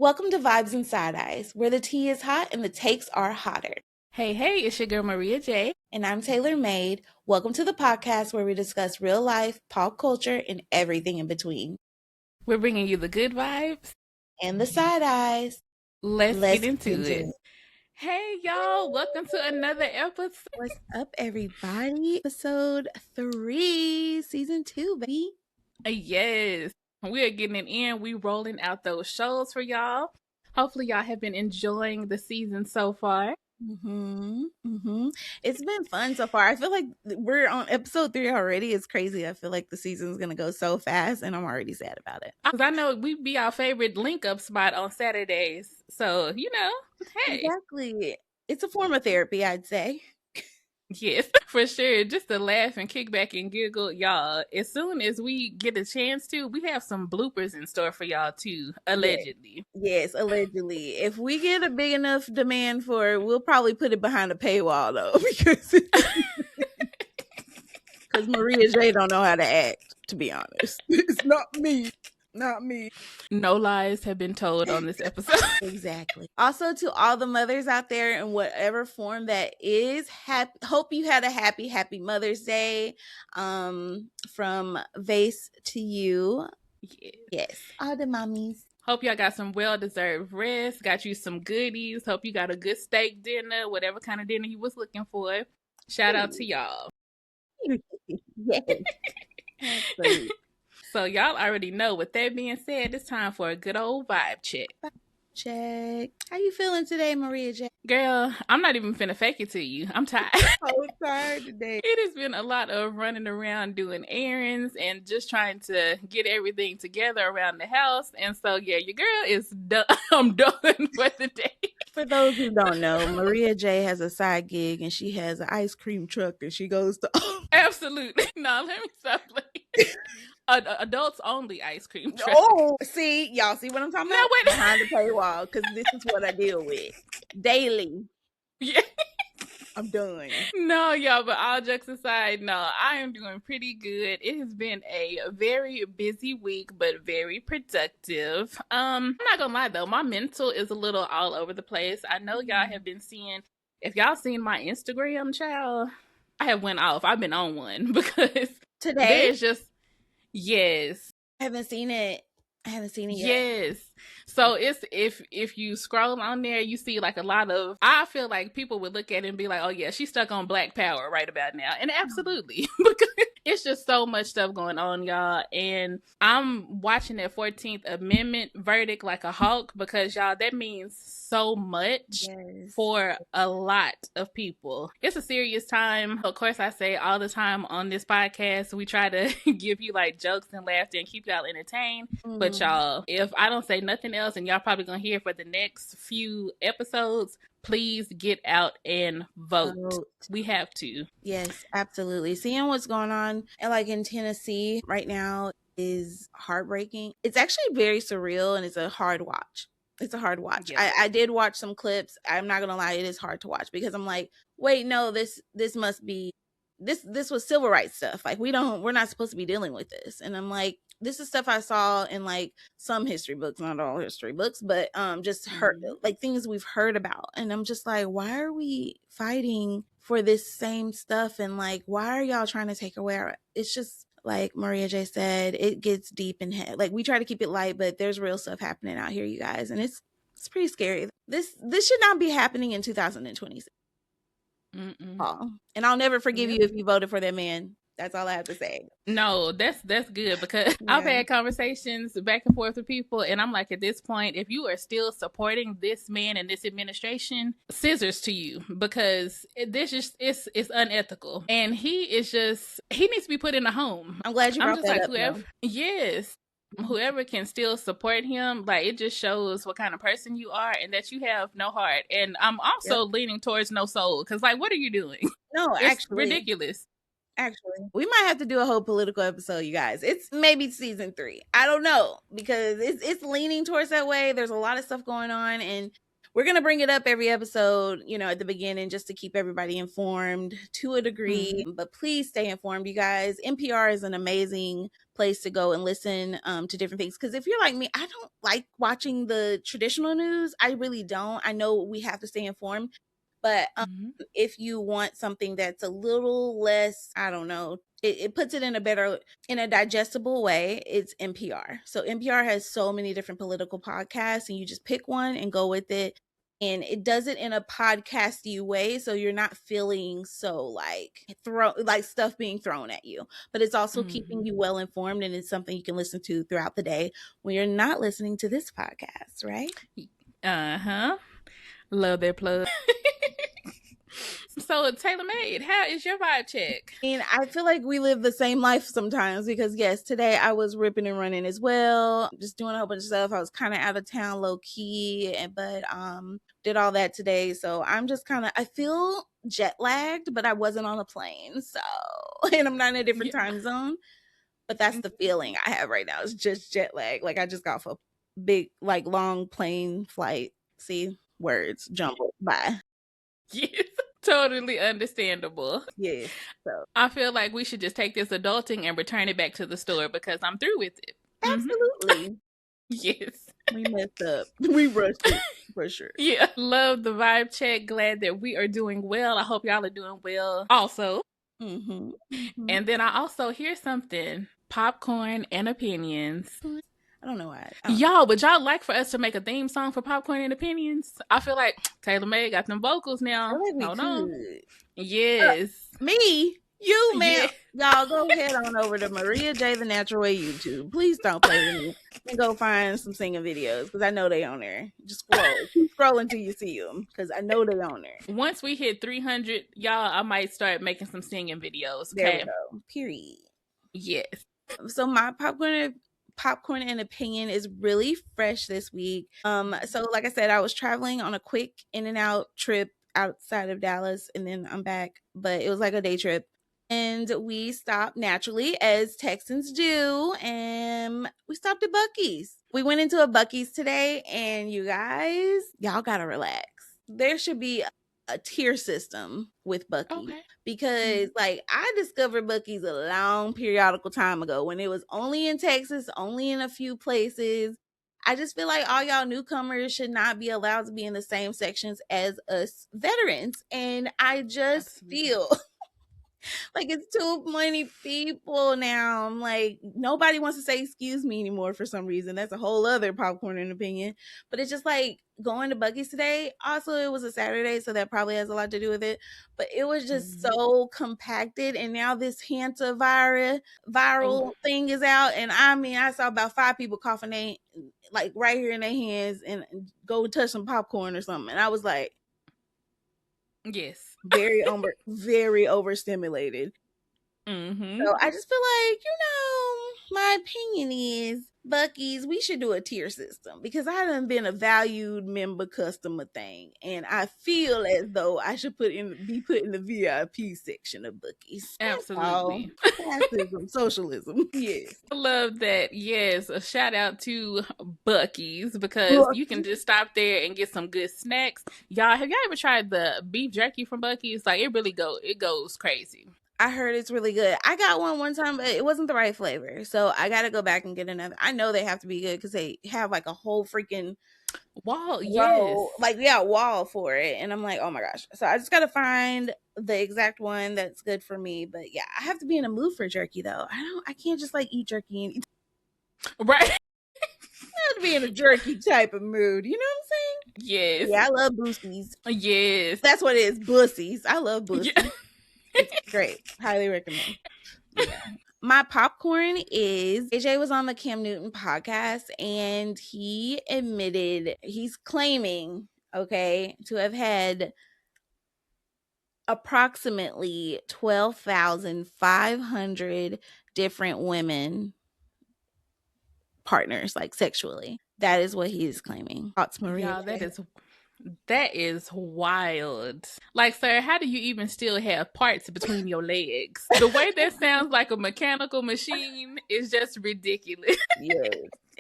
Welcome to Vybez Side Eyez, where the tea is hot and the takes are hotter. Hey, it's your girl Maria J. And I'm Taylor Made. Welcome to the podcast where we discuss real life, pop culture, and everything in between. We're bringing you the good vibes And the side eyes. Let's get into it. Hey, y'all. Welcome to another episode. What's up, everybody? Episode 3, season 2, baby. Yes. We are getting it in. We rolling out those shows for y'all. Hopefully, y'all have been enjoying the season so far. It's been fun so far. I feel like we're on episode 3 already. It's crazy. I feel like the season's gonna go so fast, and I'm already sad about it. Because I know we be our favorite link up spot on Saturdays. So, hey. Exactly. It's a form of therapy, I'd say. Yes, for sure. Just to laugh and kick back and giggle, y'all. As soon as we get a chance to, we have some bloopers in store for y'all too, allegedly. Yes, allegedly. If we get a big enough demand for it, we'll probably put it behind a paywall though, because Maria J don't know how to act, to be honest. It's not me. No lies have been told on this episode. Exactly. Also, to all the mothers out there in whatever form that is, hope you had a happy Mother's Day. From Vase to you. Yes. All the mommies. Hope y'all got some well-deserved rest, got you some goodies. Hope you got a good steak dinner, whatever kind of dinner you was looking for. Shout out to y'all. Yes. Absolutely. So y'all already know, with that being said, it's time for a good old vibe check. Check. How you feeling today, Maria J? Girl, I'm not even finna fake it to you. I'm tired. So tired today. It has been a lot of running around doing errands and just trying to get everything together around the house. And so, yeah, your girl is done. I'm done for the day. For those who don't know, Maria J has a side gig and she has an ice cream truck and she goes to... Absolutely. No, let me stop playing. Adults only ice cream truck. Oh, see, y'all see what I'm talking about? No, wait. Behind the paywall, because this is what I deal with daily. Yeah. I'm done. No, y'all, but all jokes aside, no, I am doing pretty good. It has been a very busy week, but very productive. I'm not gonna lie though, my mental is a little all over the place. I know y'all have been seeing, if y'all seen my Instagram, child, I have went off. I've been on one because today there's just, yes. I haven't seen it yet. Yes. So it's if you scroll on there, you see like a lot of, I feel like people would look at it and be like, oh yeah, she's stuck on Black Power right about now. And absolutely, because it's just so much stuff going on, y'all. And I'm watching that 14th Amendment verdict like a hawk because, y'all, that means so much for a lot of people. It's a serious time. Of course, I say all the time on this podcast, we try to give you like jokes and laughter and keep y'all entertained. But y'all, if I don't say nothing else, and y'all probably gonna hear for the next few episodes, please get out and vote. We have to. Yes, absolutely. Seeing what's going on and like in Tennessee right now is heartbreaking. It's actually very surreal and it's a hard watch. Yes. I did watch some clips. I'm not gonna lie, it is hard to watch because I'm like, wait, no, this must be this was civil rights stuff. Like we're not supposed to be dealing with this. And I'm like, this is stuff I saw in like some history books, not all history books, but just heard like things we've heard about. And I'm just like, why are we fighting for this same stuff? And like, why are y'all trying to take away our, it's just like Maria J said, it gets deep in head. Like we try to keep it light, but there's real stuff happening out here, you guys. And it's pretty scary. This should not be happening in 2026. Oh, and I'll never forgive you if you voted for that man. That's all I have to say. No, that's good because I've had conversations back and forth with people, and I'm like, at this point, if you are still supporting this man and this administration, scissors to you, because this just it's unethical, and he needs to be put in a home. I'm glad you brought that up. Whoever, yes. Whoever can still support him, like it just shows what kind of person you are and that you have no heart. And I'm also leaning towards no soul because, like, what are you doing? No, it's actually ridiculous. Actually, we might have to do a whole political episode, you guys. It's maybe season 3. I don't know because it's leaning towards that way. There's a lot of stuff going on, and we're going to bring it up every episode, at the beginning just to keep everybody informed to a degree. But please stay informed, you guys. NPR is an amazing place to go and listen to different things. Because if you're like me, I don't like watching the traditional news. I really don't. I know we have to stay informed, but if you want something that's a little less, I don't know, it puts it in a digestible way, it's NPR. So NPR has so many different political podcasts, and you just pick one and go with it. And it does it in a podcasty way, so you're not feeling so like stuff being thrown at you. But it's also keeping you well informed, and it's something you can listen to throughout the day when you're not listening to this podcast, right? Love that plug. So, Taylor Made, how is your vibe check? And I feel like we live the same life sometimes, because yes, today I was ripping and running as well, just doing a whole bunch of stuff. I was kind of out of town low key, but did all that today. So I'm just I feel jet lagged, but I wasn't on a plane. So, and I'm not in a different time zone, but that's the feeling I have right now. It's just jet lag. Like I just got off a big, like long plane flight. See, words jumbled. Bye. Yes. Totally understandable. Yes. So I feel like we should just take this adulting and return it back to the store because I'm through with it. Absolutely. Yes. We messed up. We rushed it for sure. Yeah. Love the vibe check. Glad that we are doing well. I hope y'all are doing well also. And then I also hear something. Popcorn and opinions. I don't know why. Y'all, would y'all like for us to make a theme song for Popcorn and Opinions? I feel like Taylor May got them vocals now. Hold on. Yes. Me? You, man. Yeah. Y'all go head on over to Maria J. The Natural Way YouTube. Please don't play with me. And go find some singing videos, because I know they on there. Just scroll. Keep scrolling till you see them, because I know they on there. Once we hit 300, y'all, I might start making some singing videos. Okay? There we go. Period. Yes. So my popcorn and opinion is really fresh this week. So like I said, I was traveling on a quick in and out trip outside of Dallas, and then I'm back, but it was like a day trip, and we stopped naturally, as Texans do, and we stopped at Buc-ee's. We went into a Buc-ee's today, and you guys, y'all gotta relax. There should be a tier system with Buc-ee's, because like I discovered Buc-ee's a long periodical time ago when it was only in Texas, only in a few places. I just feel like all y'all newcomers should not be allowed to be in the same sections as us veterans, and I just feel like it's too many people now. I'm like, nobody wants to say excuse me anymore for some reason. That's a whole other popcorn and opinion. But it's just like going to Buc-ee's today. Also, it was a Saturday, so that probably has a lot to do with it. But it was just so compacted. And now this viral thing is out. And I mean, I saw about 5 people coughing like right here in their hands and go touch some popcorn or something. And I was like, yes, very overstimulated. So I just feel like, my opinion is Buc-ee's, we should do a tier system, because I done been a valued member customer thing, and I feel as though I should be put in the VIP section of Buc-ee's. Absolutely. Classism, socialism. Yes. I love that. Yes. A shout out to Buc-ee's, because you can just stop there and get some good snacks. Y'all, have y'all ever tried the beef jerky from Buc-ee's? Like, it goes crazy. I heard it's really good. I got one time, but it wasn't the right flavor. So I got to go back and get another. I know they have to be good, because they have like a whole freaking wall. Yes. Wall for it. And I'm like, oh my gosh. So I just got to find the exact one that's good for me. But yeah, I have to be in a mood for jerky though. I can't just like eat jerky and eat. Right. I have to be in a jerky type of mood. You know what I'm saying? Yes. Yeah, I love Boosies. Yes. That's what it is. Bussies. I love Bussies. Yeah. It's great. Highly recommend. Yeah. My popcorn is AJ was on the Cam Newton podcast, and he admitted he's claiming, to have had approximately 12,500 different women partners, like sexually. That is what he is claiming. Thoughts, Maria? Yeah, that is wild. Like, sir, how do you even still have parts between your legs? The way that sounds like a mechanical machine is just ridiculous. Yes.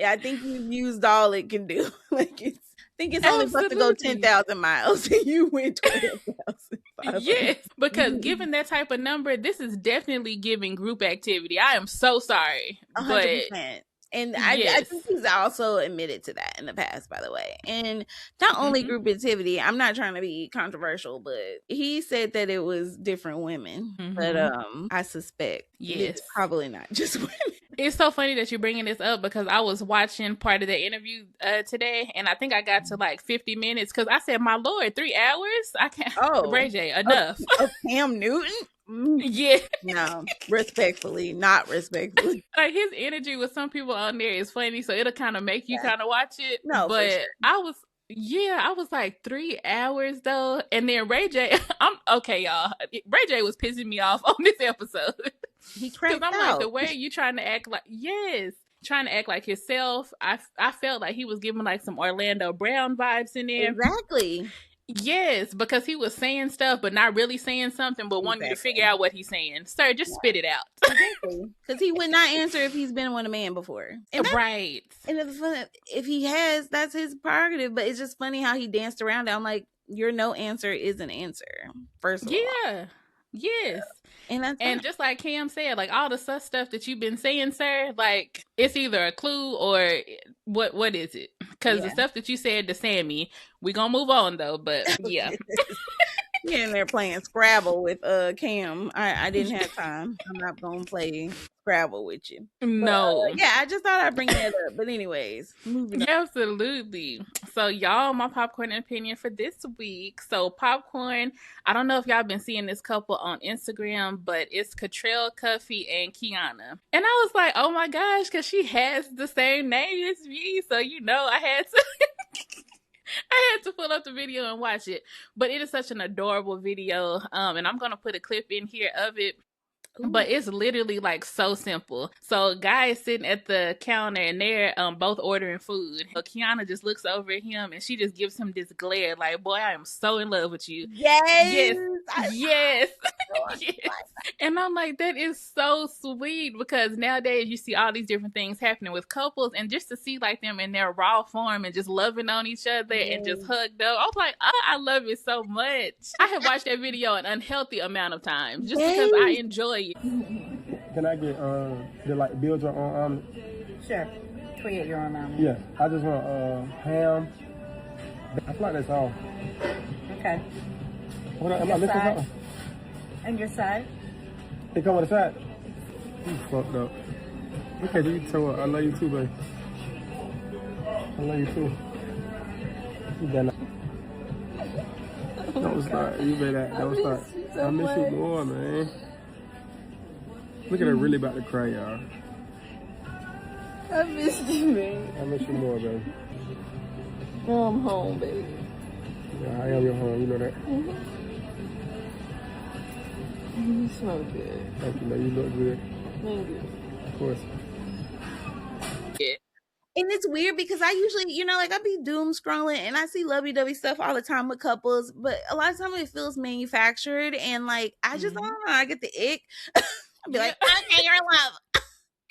I think you've used all it can do. I think it's only supposed to go 10,000 miles, and you went 12,000. Yes, because given that type of number, this is definitely giving group activity. I am so sorry, but 100%. And I yes, think he's also admitted to that in the past, by the way. And not only group activity, I'm not trying to be controversial, but he said that it was different women. But I suspect it's probably not just women. It's so funny that you're bringing this up because I was watching part of the interview today, and I think I got to like 50 minutes because I said, "My Lord, 3 hours? I can't." Oh, Ray J, enough. Of Cam Newton? Yeah. No, respectfully, not respectfully. Like his energy with some people on there is funny, so it'll kind of make you kind of watch it. No, but for sure. I was like 3 hours though, and then Ray J, I'm okay, y'all. Ray J was pissing me off on this episode. He cracked I'm out. like, the way you trying to act like, trying to act like himself. I felt like he was giving like some Orlando Brown vibes in there. Exactly. Yes, because he was saying stuff, but not really saying something, but wanting you to figure out what he's saying. Sir, just spit it out. Exactly. Because he would not answer if he's been with a man before. And right. And if he has, that's his prerogative. But it's just funny how he danced around it. I'm like, your no answer is an answer, first of all. Yeah. Yes. And just like Cam said, like all the sus stuff that you've been saying, sir, like it's either a clue or what is it? Because the stuff that you said to Sammy, we gonna move on though, but yeah. You're in there playing Scrabble with Cam. I didn't have time. I'm not gonna play Scrabble with you. No. But, I just thought I'd bring that up. But anyways, moving on. Absolutely. So y'all, my popcorn opinion for this week. So popcorn, I don't know if y'all been seeing this couple on Instagram, but it's Catrell Cuffy and Kiana. And I was like, oh my gosh, because she has the same name as me. So I had to I had to pull up the video and watch it. But it is such an adorable video. And I'm gonna put a clip in here of it. Ooh. But it's literally like so simple. So guy is sitting at the counter and they're both ordering food. So Kiana just looks over at him and she just gives him this glare like, boy, I am so in love with you. Yes. Yes. And I'm like, that is so sweet because nowadays you see all these different things happening with couples and just to see like them in their raw form and just loving on each other and just hugged up. I was like, oh, I love it so much. I have watched that video an unhealthy amount of times just because I enjoy it. Can I get build your own omelet? Sure. Create your own omelet. Yeah. I just want ham. I feel like that's all. Okay. Am I missing something? And your side? They come with a side? You fucked up. Okay, you tell her I love you too, babe. I love you too. You better not. Don't start. You better not. Don't start. I miss you more, man. Look at her really about to cry, y'all. I missed you, man. I miss you more, baby. Oh, I'm home, baby. Yeah, I am your home. You know that. You smell good. Thank you, man. You look good. Thank you. Of course. Yeah. And it's weird because I usually, I be doom scrolling and I see lovey-dovey stuff all the time with couples, but a lot of times it feels manufactured and like, I just don't know, I get the ick. I'll be like, okay, you're in love.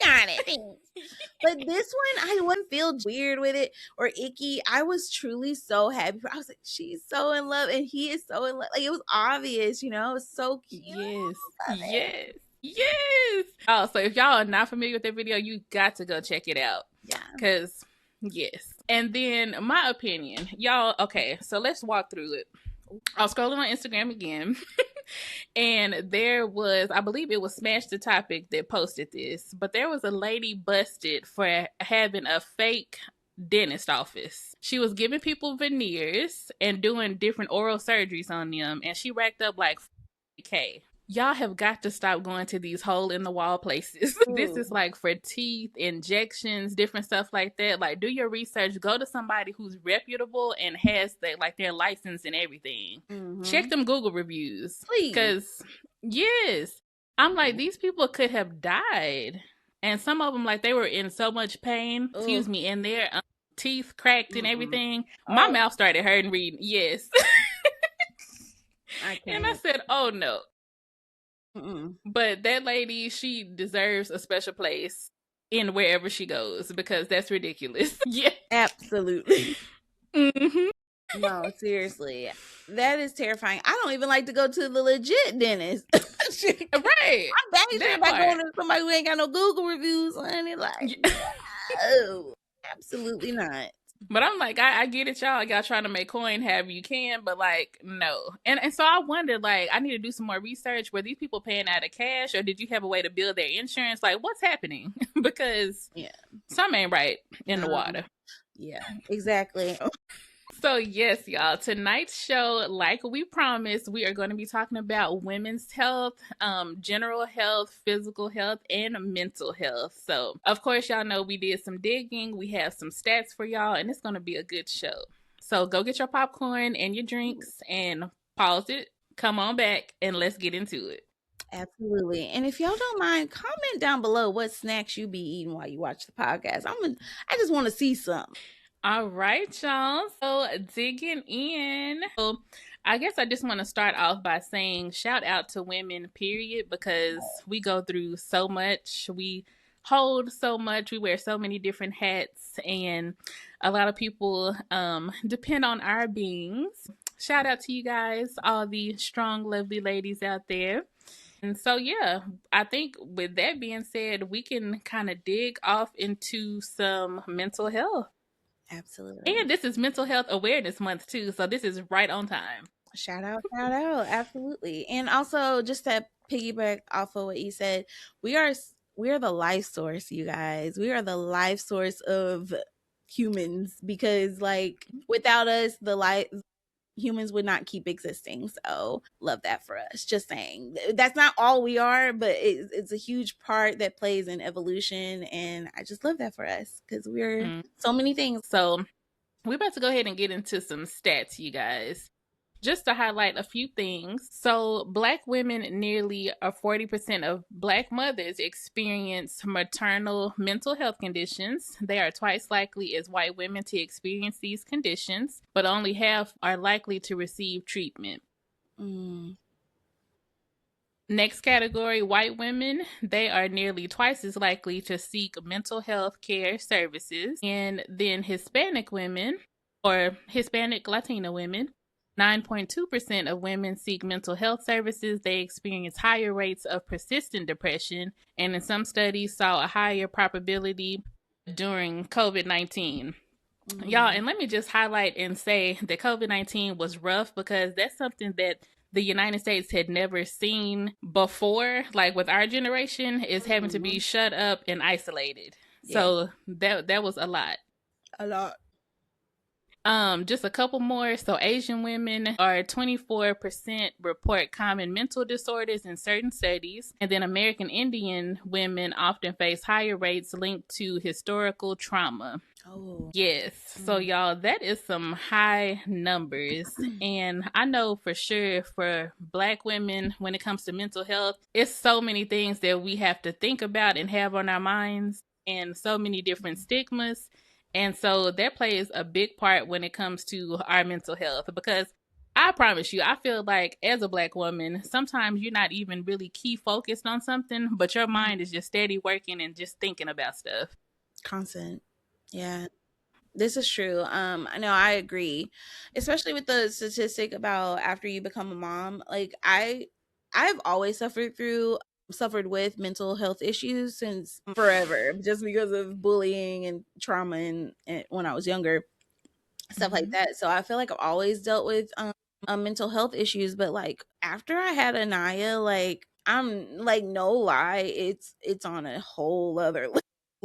Got it. Thanks. But this one, I wouldn't feel weird with it or icky. I was truly so happy. I was like, she's so in love and he is so in love. Like, it was obvious, it was so cute. Yes. Oh, so if y'all are not familiar with that video, you got to go check it out. Yeah. Because, yes. And then my opinion, y'all, okay, so let's walk through it. I was scrolling on Instagram again. And there was, I believe it was Smash the Topic that posted this, but there was a lady busted for having a fake dentist office. She was giving people veneers and doing different oral surgeries on them, and she racked up like $40K. Y'all have got to stop going to these hole in the wall places. This is like for teeth, injections, different stuff like that. Like, do your research. Go to somebody who's reputable and has their license and everything. Mm-hmm. Check them Google reviews. Please. Because, yes. I'm like, these people could have died. And some of them, like, they were in so much pain. Ooh. Excuse me. And their teeth cracked and everything. My mouth started hurting reading. Yes. And I said, oh, no. Mm-mm. But that lady, she deserves a special place in wherever she goes because that's ridiculous. Yeah, absolutely. Mm-hmm. No, seriously. That is terrifying. I don't even like to go to the legit dentist. I'm Right. banging That by going part. to somebody who ain't got no Google reviews, honey. Like, no, absolutely not. But I'm like, I get it, y'all trying to make coin however you can, but like, no. And so I wondered, like, I need to do some more research. Were these people paying out of cash, or did you have a way to build their insurance? Like, what's happening? Because Yeah. something ain't right in the water. Yeah, exactly. So yes, y'all, tonight's show, like we promised, we are going to be talking about women's health, general health, physical health, and mental health. So of course, y'all know we did some digging. We have some stats for y'all, and it's going to be a good show. So go get your popcorn and your drinks and pause it. Come on back and let's get into it. Absolutely. And if y'all don't mind, comment down below what snacks you be eating while you watch the podcast. I just want to see some. All right, y'all. So digging in. So I guess I just want to start off by saying shout out to women, period, because we go through so much. We hold so much. We wear so many different hats, and a lot of people depend on our beings. Shout out to you guys, all the strong, lovely ladies out there. And so, yeah, I think with that being said, we can kind of dig off into some mental health. Absolutely. And this is Mental Health Awareness Month too, so this is right on time. Shout out, absolutely. And also, just to piggyback off of what you said, we are the life source, you guys. We are the life source of humans, because like without us, the life humans would not keep existing. So love that for us. Just saying, that's not all we are, but it's a huge part that plays in evolution, and I just love that for us because we're so many things. So we're about to go ahead and get into some stats, you guys. Just to highlight a few things. So, Black women, nearly 40% of Black mothers experience maternal mental health conditions. They are twice likely as white women to experience these conditions, but only half are likely to receive treatment. Next category, white women. They are nearly twice as likely to seek mental health care services. And then Hispanic women, or Hispanic Latina women, 9.2% of women seek mental health services. They experience higher rates of persistent depression, and in some studies saw a higher probability during COVID-19. Y'all, and let me just highlight and say that COVID-19 was rough because that's something that the United States had never seen before. Like with our generation, is having to be shut up and isolated. Yeah. So that was a lot. Just a couple more. So Asian women are 24% report common mental disorders in certain studies. And then American Indian women often face higher rates linked to historical trauma. Oh. Yes. So y'all, that is some high numbers. And I know for sure for Black women, when it comes to mental health, it's so many things that we have to think about and have on our minds, and so many different stigmas. And so that plays a big part when it comes to our mental health, because I promise you, I feel like as a Black woman, sometimes you're not even really key focused on something, but your mind is just steady working and just thinking about stuff. Constant. Yeah. This is true. I know, I agree, especially with the statistic about after you become a mom. Like I've always suffered with mental health issues since forever, just because of bullying and trauma and when I was younger, stuff like that. So I feel like I've always dealt with mental health issues. But like after I had Anaya, like I'm like, no lie, it's on a whole other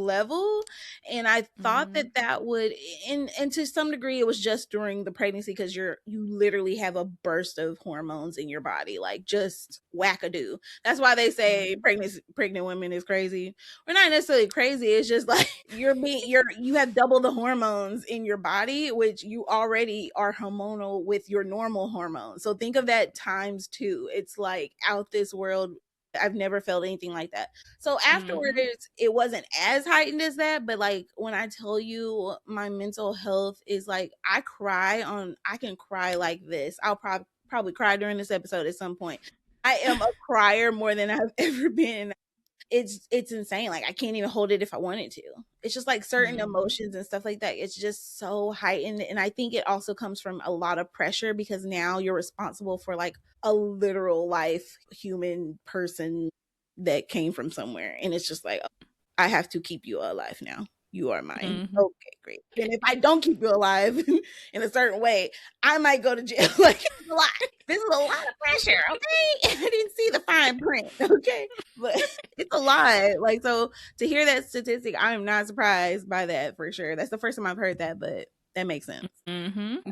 level. And I thought that would, and to some degree it was just during the pregnancy, because you literally have a burst of hormones in your body, like just wackadoo. That's why they say pregnant women is crazy. We're not necessarily crazy, it's just like you have double the hormones in your body, which you already are hormonal with your normal hormones. So think of that times two. It's like out this world. I've never felt anything like that. So afterwards, it wasn't as heightened as that. But like when I tell you my mental health is like, I can cry like this. I'll probably cry during this episode at some point. I am a crier more than I've ever been. it's insane. Like I can't even hold it if I wanted to. It's just like certain emotions and stuff like that. It's just so heightened. And I think it also comes from a lot of pressure because now you're responsible for like a literal life human person that came from somewhere. And it's just like, I have to keep you alive now. You are mine. Okay, great. And if I don't keep you alive in a certain way, I might go to jail. Like it's a lot. This is a lot of pressure, okay? I didn't see the fine print, okay? But it's a lot. Like so to hear that statistic, I am not surprised by that for sure. That's the first time I've heard that, but that makes sense.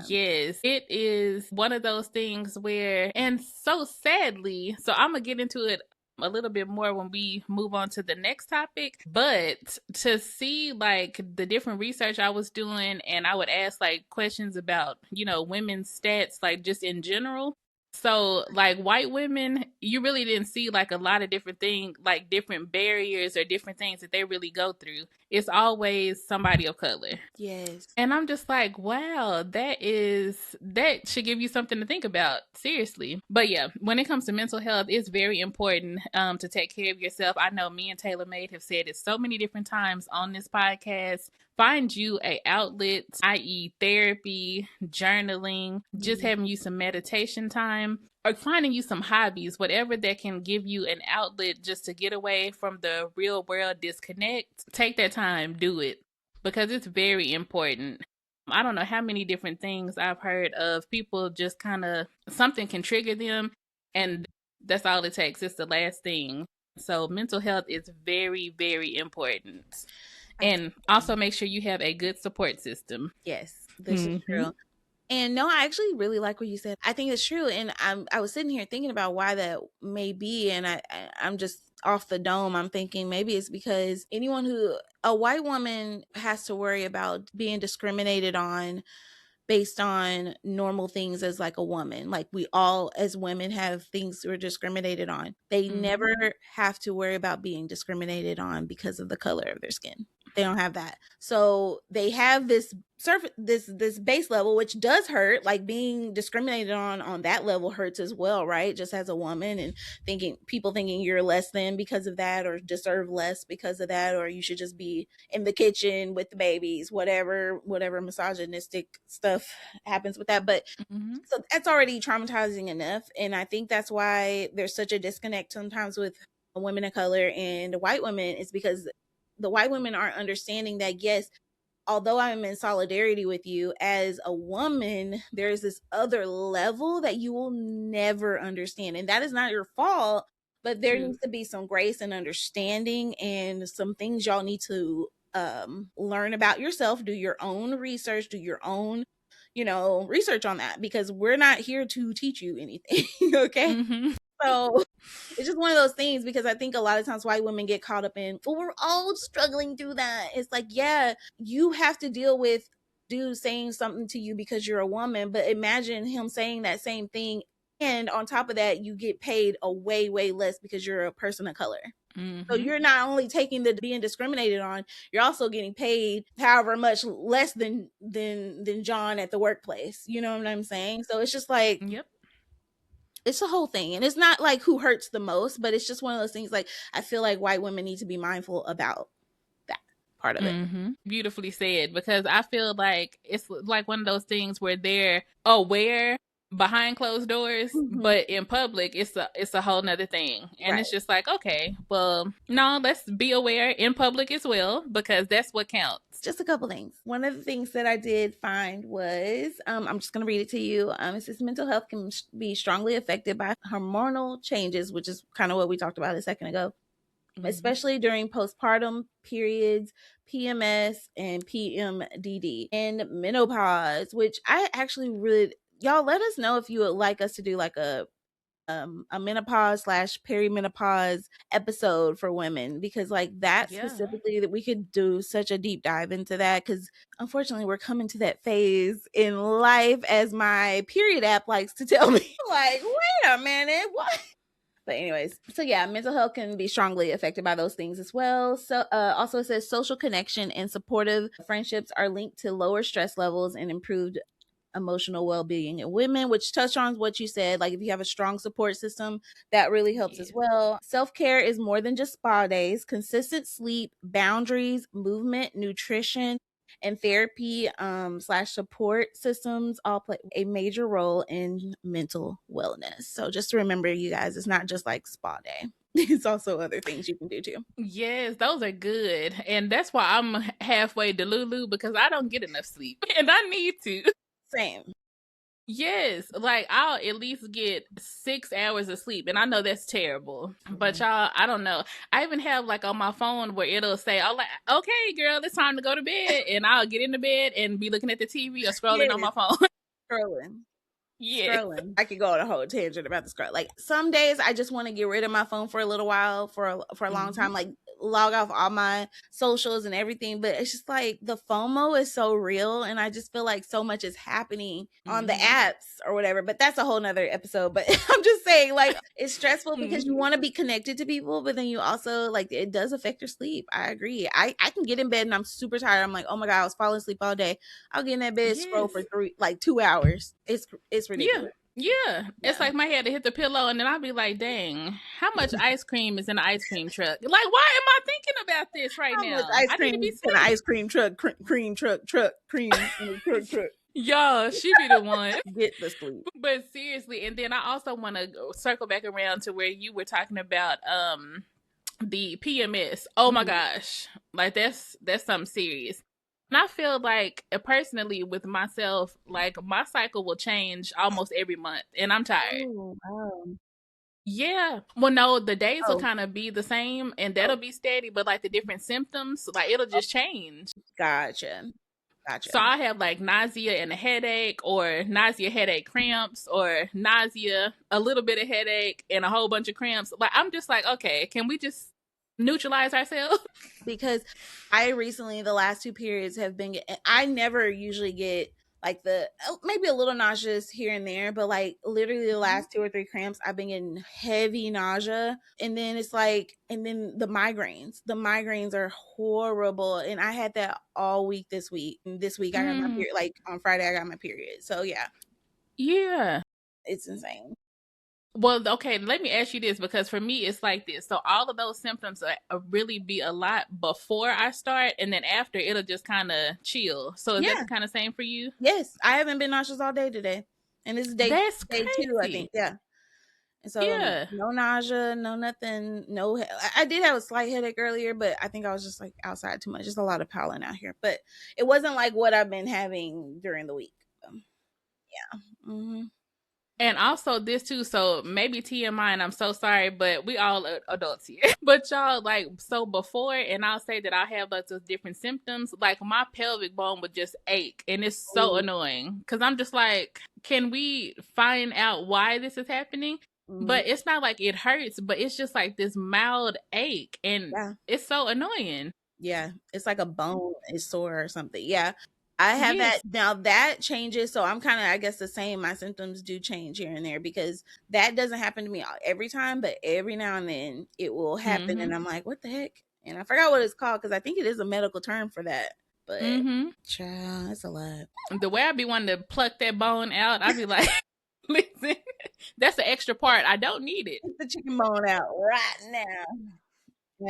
Yes, it is one of those things where, and so sadly, so I'm gonna get into it a little bit more when we move on to the next topic, but to see like the different research I was doing, and I would ask like questions about, women's stats, like just in general. So like white women, you really didn't see like a lot of different things, like different barriers or different things that they really go through. It's always somebody of color. Yes. And I'm just like, wow, that should give you something to think about. Seriously. But yeah, when it comes to mental health, it's very important to take care of yourself. I know me and Taylor Made have said it so many different times on this podcast. Find you a outlet, i.e. therapy, journaling, just having you some meditation time, or finding you some hobbies, whatever that can give you an outlet just to get away from the real world disconnect. Take that time, do it, because it's very important. I don't know how many different things I've heard of people just kind of, something can trigger them, and that's all it takes. It's the last thing. So mental health is very, very important. And also make sure you have a good support system. Yes, this is true. And no, I actually really like what you said. I think it's true. And I was sitting here thinking about why that may be. And I'm just off the dome. I'm thinking maybe it's because a white woman has to worry about being discriminated on based on normal things as like a woman. Like we all as women have things we're discriminated on. They never have to worry about being discriminated on because of the color of their skin. They don't have that. So they have this this base level, which does hurt. Like being discriminated on that level hurts as well, right? Just as a woman, and people thinking you're less than because of that, or deserve less because of that, or you should just be in the kitchen with the babies, whatever misogynistic stuff happens with that. But so that's already traumatizing enough. And I think that's why there's such a disconnect sometimes with women of color and white women, is because the white women aren't understanding that, yes, although I'm in solidarity with you as a woman, there's this other level that you will never understand. And that is not your fault, but there needs to be some grace and understanding and some things y'all need to learn about yourself, do your own research, do your own, research on that, because we're not here to teach you anything. Okay. So it's just one of those things, because I think a lot of times white women get caught up in, well, we're all struggling through that. It's like, yeah, you have to deal with dude saying something to you because you're a woman, but imagine him saying that same thing, and on top of that, you get paid a way, way less because you're a person of color. So you're not only taking the being discriminated on, you're also getting paid however much less than John at the workplace. You know what I'm saying? So it's just like, it's a whole thing. And it's not like who hurts the most, but it's just one of those things. Like, I feel like white women need to be mindful about that part of it. Beautifully said, because I feel like it's like one of those things where they're aware behind closed doors, but in public it's a whole nother thing. And it's just like, okay, well, no, let's be aware in public as well, because that's what counts. Just a couple things. One of the things that I did find was, I'm just going to read it to you. It says mental health can be strongly affected by hormonal changes, which is kind of what we talked about a second ago, especially during postpartum periods, PMS and PMDD, and menopause, which I actually really, y'all let us know if you would like us to do like a menopause / perimenopause episode for women, because like that specifically, that we could do such a deep dive into that, because unfortunately we're coming to that phase in life, as my period app likes to tell me. Like, wait a minute, what? But anyways, so yeah, mental health can be strongly affected by those things as well. So also it says social connection and supportive friendships are linked to lower stress levels and improved emotional well-being in women, which touched on what you said. Like if you have a strong support system, that really helps as well. Self-care is more than just spa days. Consistent sleep, boundaries, movement, nutrition, and therapy slash support systems all play a major role in mental wellness. So just to remember, you guys, it's not just like spa day. It's also other things you can do too. Yes, those are good. And that's why I'm halfway delulu, because I don't get enough sleep and I need to. Same. Yes, like I'll at least get 6 hours of sleep, and I know that's terrible. But y'all, I don't know. I even have like on my phone where it'll say, "Oh, like, okay, girl, it's time to go to bed," and I'll get into bed and be looking at the TV or scrolling on my phone. Scrolling. Yeah. Scrolling. I could go on a whole tangent about the scroll. Like some days I just want to get rid of my phone for a little while, for a long time, like log off all my socials and everything. But it's just like the FOMO is so real, and I just feel like so much is happening on the apps or whatever. But that's a whole nother episode. But I'm just saying, like, it's stressful because you want to be connected to people, but then you also, like, it does affect your sleep. I agree. I can get in bed and I'm super tired. I'm like, oh my God, I was falling asleep all day. I'll get in that bed, scroll for 2 hours. It's ridiculous. Yeah. It's like my head to hit the pillow, and then I'll be like, dang, how much ice cream is in the ice cream truck? Like, why am I thinking about this right now? I need to be in an ice cream truck, cream truck, cream in the truck. Y'all, she be the one. Get the sleep. But seriously, and then I also want to circle back around to where you were talking about the PMS. Oh my gosh. Like that's something serious. And I feel like personally with myself, like my cycle will change almost every month, and I'm tired. Oh, wow. Yeah. Well, no, the days will kind of be the same, and that'll be steady, but like the different symptoms, like it'll just change. Gotcha. So I have like nausea and a headache, or nausea, headache, cramps, or nausea, a little bit of headache, and a whole bunch of cramps. Like I'm just like, okay, can we just neutralize ourselves? Because I recently, the last 2 periods have been, I never usually get like maybe a little nauseous here and there, but like literally the last 2 or 3 cramps, I've been getting heavy nausea. And then it's like, and then the migraines are horrible. And I had that all week this week. And this week I got my period, like on Friday I got my period. So yeah. Yeah. It's insane. Well, okay, let me ask you this, because for me, it's like this. So all of those symptoms really be a lot before I start, and then after, it'll just kind of chill. So is that the kind of same for you? Yes. I haven't been nauseous all day today. And this is day 2, I think. Yeah. And so no nausea, no nothing, no. I did have a slight headache earlier, but I think I was just like outside too much. Just a lot of pollen out here. But it wasn't like what I've been having during the week. Yeah. Mm-hmm. And also this too, so maybe TMI, and I'm so sorry, but we all adults here. But y'all, like, so before, and I'll say that I have like those different symptoms, like my pelvic bone would just ache, and it's so annoying, because I'm just like, can we find out why this is happening? But it's not like it hurts, but it's just like this mild ache, and it's so annoying. Yeah, it's like a bone is sore or something. Yeah. I have that now. That changes, so I'm kind of, I guess, the same. My symptoms do change here and there, because that doesn't happen to me every time, but every now and then it will happen, and I'm like, what the heck? And I forgot what it's called, because I think it is a medical term for that. But child, it's a lot. The way I be wanting to pluck that bone out, I be like, listen, that's the extra part. I don't need it. Get the chicken bone out right now.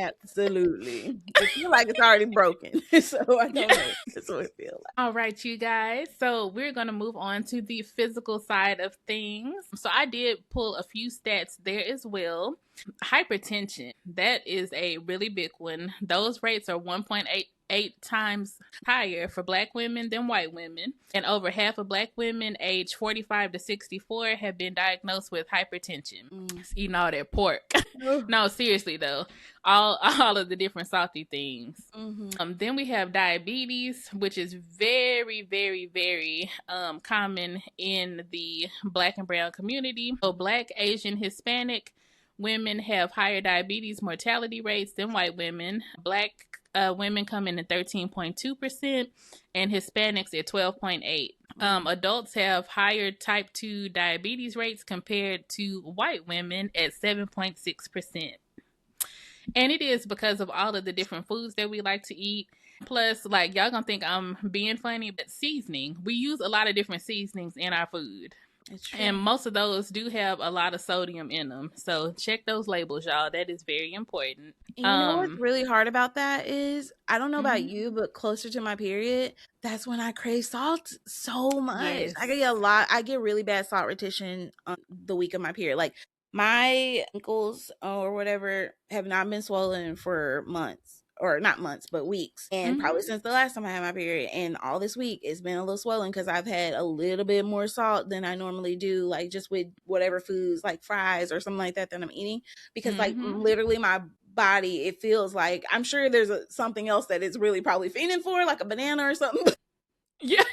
Absolutely. I feel like it's already broken. So I don't know. That's what it feels like. All right, you guys. So we're going to move on to the physical side of things. So I did pull a few stats there as well. Hypertension, that is a really big one. Those rates are 1.8 times higher for Black women than white women, and over half of Black women aged 45 to 64 have been diagnosed with hypertension. Eating all that pork. No, seriously though, all of the different salty things. Then we have diabetes, which is very, very, very common in the Black and brown community. So Black, Asian, Hispanic women have higher diabetes mortality rates than white women. Black women come in at 13.2%, and Hispanics at 12.8%. Adults have higher type 2 diabetes rates compared to white women at 7.6%. And it is because of all of the different foods that we like to eat. Plus, like, y'all gonna think I'm being funny, but seasoning. We use a lot of different seasonings in our food. It's true. And most of those do have a lot of sodium in them. So check those labels, y'all. That is very important. And you know what's really hard about that is, I don't know about Mhm. you, but closer to my period, that's when I crave salt so much. Yes. I get really bad salt retention on the week of my period. Like, my ankles or whatever have not been swollen for months, or not months, but weeks. And probably since the last time I had my period. And all this week it's been a little swollen because I've had a little bit more salt than I normally do, like just with whatever foods, like fries or something like that I'm eating. Because like literally my body, it feels like, I'm sure there's something else that it's really probably feeding for, like a banana or something. Yeah.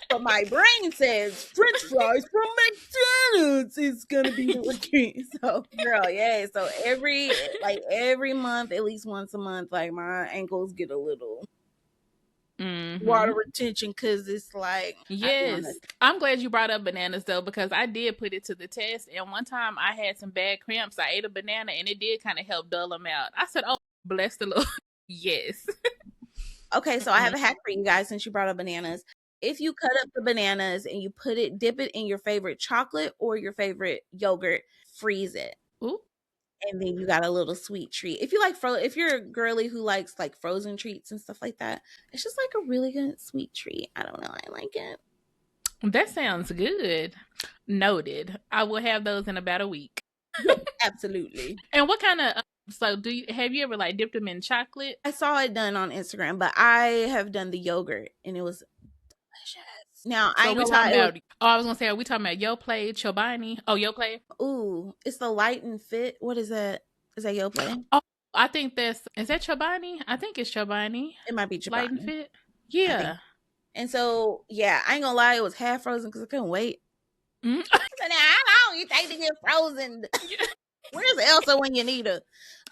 But my brain says French fries from McDonald's is gonna be the treat. So, girl, yeah. So every month, at least once a month, like, my ankles get a little water retention, because it's like, yes. I'm glad you brought up bananas though, because I did put it to the test, and one time I had some bad cramps. I ate a banana and it did kind of help dull them out. I said, oh, bless the Lord. Yes. Okay, so I have a hack for you guys since you brought up bananas. If you cut up the bananas and you dip it in your favorite chocolate or your favorite yogurt, freeze it. Ooh. And then you got a little sweet treat. If you like if you're a girly who likes like frozen treats and stuff like that, it's just like a really good sweet treat. I don't know, I like it. That sounds good. Noted. I will have those in about a week. Absolutely. And what kind of have you ever like dipped them in chocolate? I saw it done on Instagram, but I have done the yogurt and it was delicious. Now, so I ain't gonna lie. I was gonna say, are we talking about Yoplait, Chobani? Oh, Yoplait. Ooh, it's the Light and Fit. What is that? Is that Yoplait? Oh, I think is that Chobani? I think it's Chobani. It might be Chobani. Light and Fit. Yeah. And so, yeah, I ain't gonna lie, it was half frozen because I couldn't wait. So now, how long you take to get frozen? Where's Elsa when you need her?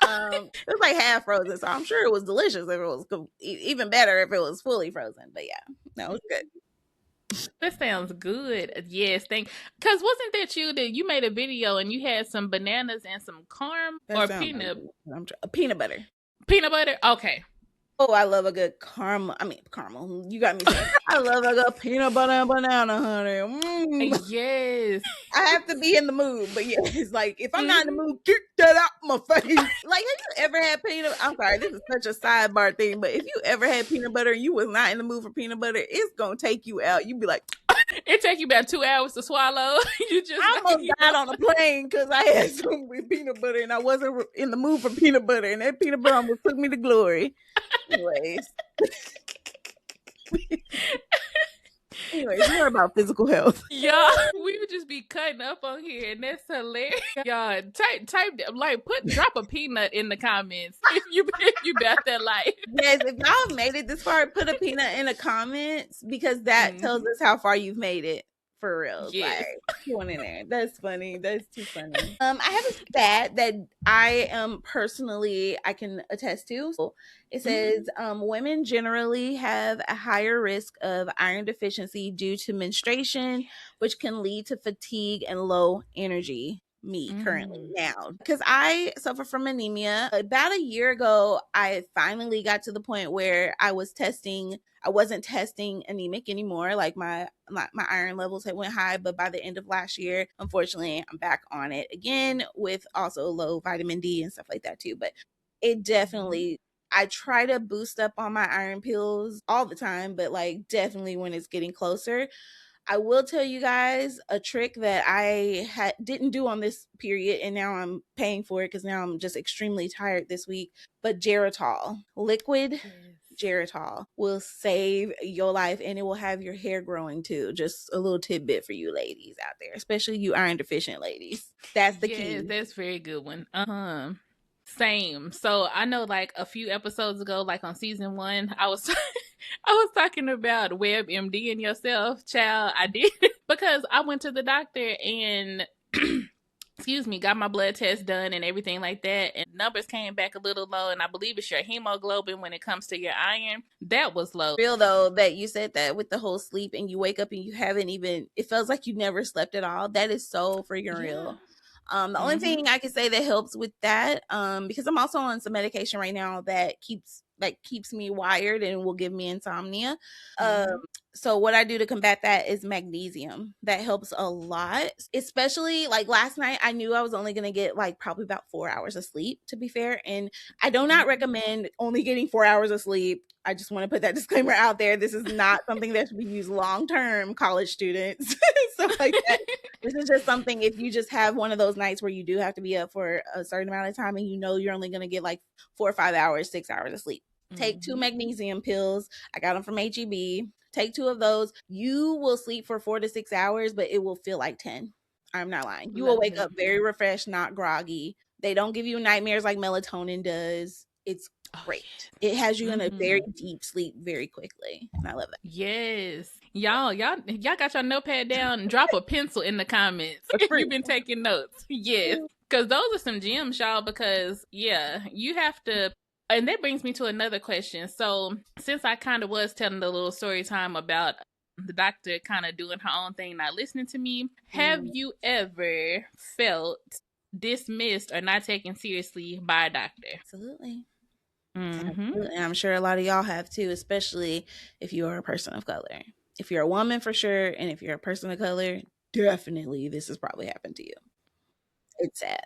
It was like half frozen, so I'm sure it was delicious. If it was even better if it was fully frozen. But yeah, no, it was good. That sounds good. Yes, because wasn't that you made a video and you had some bananas and some peanut butter? Peanut butter. Okay. Oh, I love a good caramel. You got me saying. I love a good peanut butter and banana, honey. Yes. I have to be in the mood, but yeah, it's like, if I'm not in the mood, get that out my face. Like, have you ever had I'm sorry, this is such a sidebar thing, but if you ever had peanut butter and you was not in the mood for peanut butter, it's gonna take you out. You'd be like, it take you about 2 hours to swallow. I almost died on a plane because I had some with peanut butter and I wasn't in the mood for peanut butter, and that peanut butter almost took me to glory. Anyways, more about physical health. Y'all, we would just be cutting up on here, and that's hilarious. Y'all, drop a peanut in the comments if you about that life. Yes, if y'all have made it this far, put a peanut in the comments, because that tells us how far you've made it. For real. Yes. Like, put one in there. That's funny. That's too funny. I have a stat that I personally I can attest to. It says women generally have a higher risk of iron deficiency due to menstruation, which can lead to fatigue and low energy. Currently now, because I suffer from anemia. About a year ago, I finally got to the point where I wasn't testing anemic anymore. Like, my iron levels had went high, but by the end of last year, unfortunately, I'm back on it again, with also low vitamin D and stuff like that too. But it definitely, I try to boost up on my iron pills all the time, but like, definitely when it's getting closer. I will tell you guys a trick that I didn't do on this period, and now I'm paying for it because now I'm just extremely tired this week. But Geritol, liquid Geritol, will save your life, and it will have your hair growing too. Just a little tidbit for you ladies out there, especially you iron deficient ladies. That's the key. That's a very good one. Same. So I know, like, a few episodes ago, like on season 1, I was talking about WebMD and yourself, child. I did because I went to the doctor and got my blood test done and everything like that, and numbers came back a little low, and I believe it's your hemoglobin when it comes to your iron. That was low. Real though that you said that with the whole sleep, and you wake up and you haven't even, it feels like you never slept at all. That is so freaking real. The only thing I can say that helps with that, because I'm also on some medication right now that keeps like keeps me wired and will give me insomnia. So what I do to combat that is magnesium. That helps a lot. Especially like last night, I knew I was only going to get like probably about 4 hours of sleep, to be fair. And I do not recommend only getting 4 hours of sleep. I just want to put that disclaimer out there. This is not something that should be used long-term, college students, stuff like that. This is just something if you just have one of those nights where you do have to be up for a certain amount of time and you know you're only going to get like 4 or 5 hours, 6 hours of sleep. Take 2 magnesium pills. I got them from HEB. Take 2 of those. You will sleep for 4 to 6 hours, but it will feel like 10. I'm not lying. You will wake up very refreshed, not groggy. They don't give you nightmares like melatonin does. It's great. It has you in a very deep sleep very quickly. And I love that. Yes. Y'all got your notepad down. Drop a pencil in the comments. You've been taking notes. Yes. Because those are some gems, y'all, because you have to. And that brings me to another question. So since I kind of was telling the little story time about the doctor kind of doing her own thing, not listening to me, have you ever felt dismissed or not taken seriously by a doctor? Absolutely. Absolutely. And I'm sure a lot of y'all have too, especially if you are a person of color. If you're a woman, for sure, and if you're a person of color, definitely this has probably happened to you. It's sad.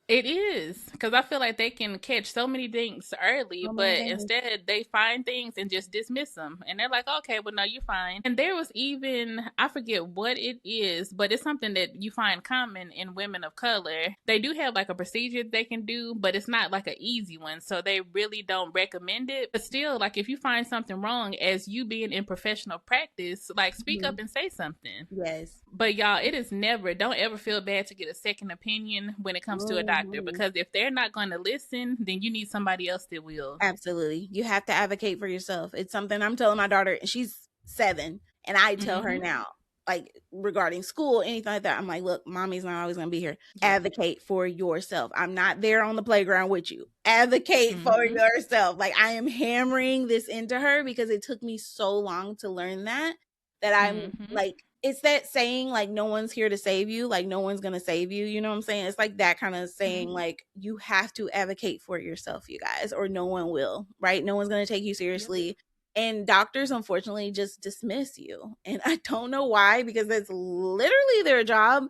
It is, because I feel like they can catch so many things early, but instead they find things and just dismiss them. And they're like, okay, well, no, you're fine. And there was even, I forget what it is, but it's something that you find common in women of color. They do have like a procedure they can do, but it's not like an easy one. So they really don't recommend it. But still, like if you find something wrong, as you being in professional practice, like speak up and say something. Yes. But y'all, it is never, don't ever feel bad to get a second opinion when it comes to a doctor, because if they're not going to listen, then you need somebody else that will. Absolutely. You have to advocate for yourself. It's something I'm telling my daughter, and she's 7, and I tell her now, like regarding school, anything like that, I'm like, look, mommy's not always going to be here. Advocate for yourself. I'm not there on the playground with you. Advocate for yourself. Like I am hammering this into her because it took me so long to learn that I'm like, it's that saying, like, no one's here to save you. Like, no one's going to save you. You know what I'm saying? It's like that kind of saying, like, you have to advocate for yourself, you guys, or no one will, right? No one's going to take you seriously. And doctors, unfortunately, just dismiss you. And I don't know why, because that's literally their job.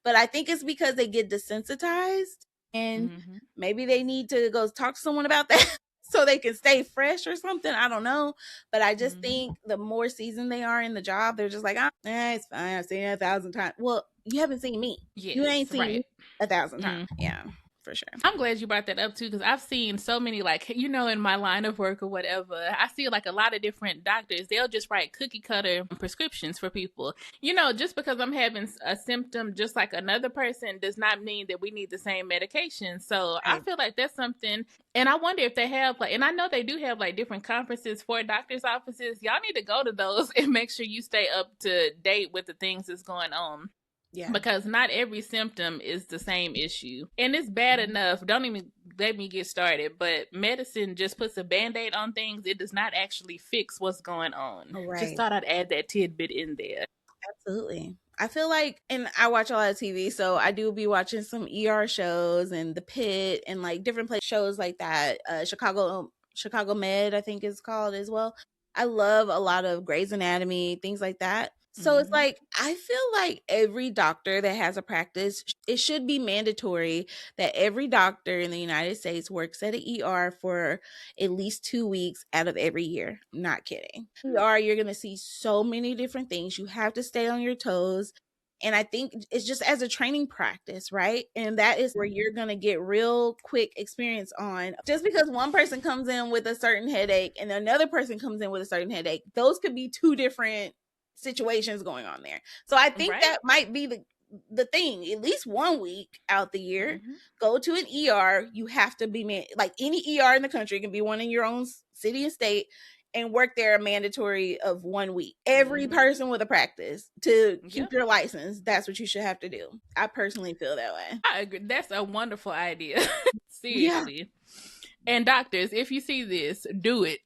But I think it's because they get desensitized and maybe they need to go talk to someone about that. So they can stay fresh or something. I don't know. But I just think the more seasoned they are in the job, they're just like, it's fine. I've seen it 1,000 times. Well, you haven't seen me. Yes, you ain't seen me 1,000 times. Yeah, for sure. I'm glad you brought that up too, because I've seen so many, like, you know, in my line of work or whatever, I see like a lot of different doctors. They'll just write cookie cutter prescriptions for people. You know, just because I'm having a symptom just like another person does not mean that we need the same medication. So I feel like that's something. And I wonder if they have like, and I know they do have like different conferences for doctors' offices. Y'all need to go to those and make sure you stay up to date with the things that's going on. Yeah. Because not every symptom is the same issue. And it's bad enough. Don't even let me get started. But medicine just puts a Band-Aid on things. It does not actually fix what's going on. Right. Just thought I'd add that tidbit in there. Absolutely. I feel like, and I watch a lot of TV, so I do be watching some ER shows and The Pit and like different shows like that. Chicago Med, I think is called as well. I love a lot of Grey's Anatomy, things like that. So it's like, I feel like every doctor that has a practice, it should be mandatory that every doctor in the United States works at an ER for at least 2 weeks out of every year. I'm not kidding. ER, you're going to see so many different things. You have to stay on your toes. And I think it's just as a training practice, right? And that is where you're going to get real quick experience on. Just because one person comes in with a certain headache and another person comes in with a certain headache, those could be 2 different situations going on there. So I think that might be the thing. At least 1 week out the year, go to an ER. You have to be like any ER in the country. It can be one in your own city and state, and work there a mandatory of 1 week. Every person with a practice to keep your license, that's what you should have to do. I personally feel that way. I agree. That's a wonderful idea. Seriously. Yeah. And doctors, if you see this, do it.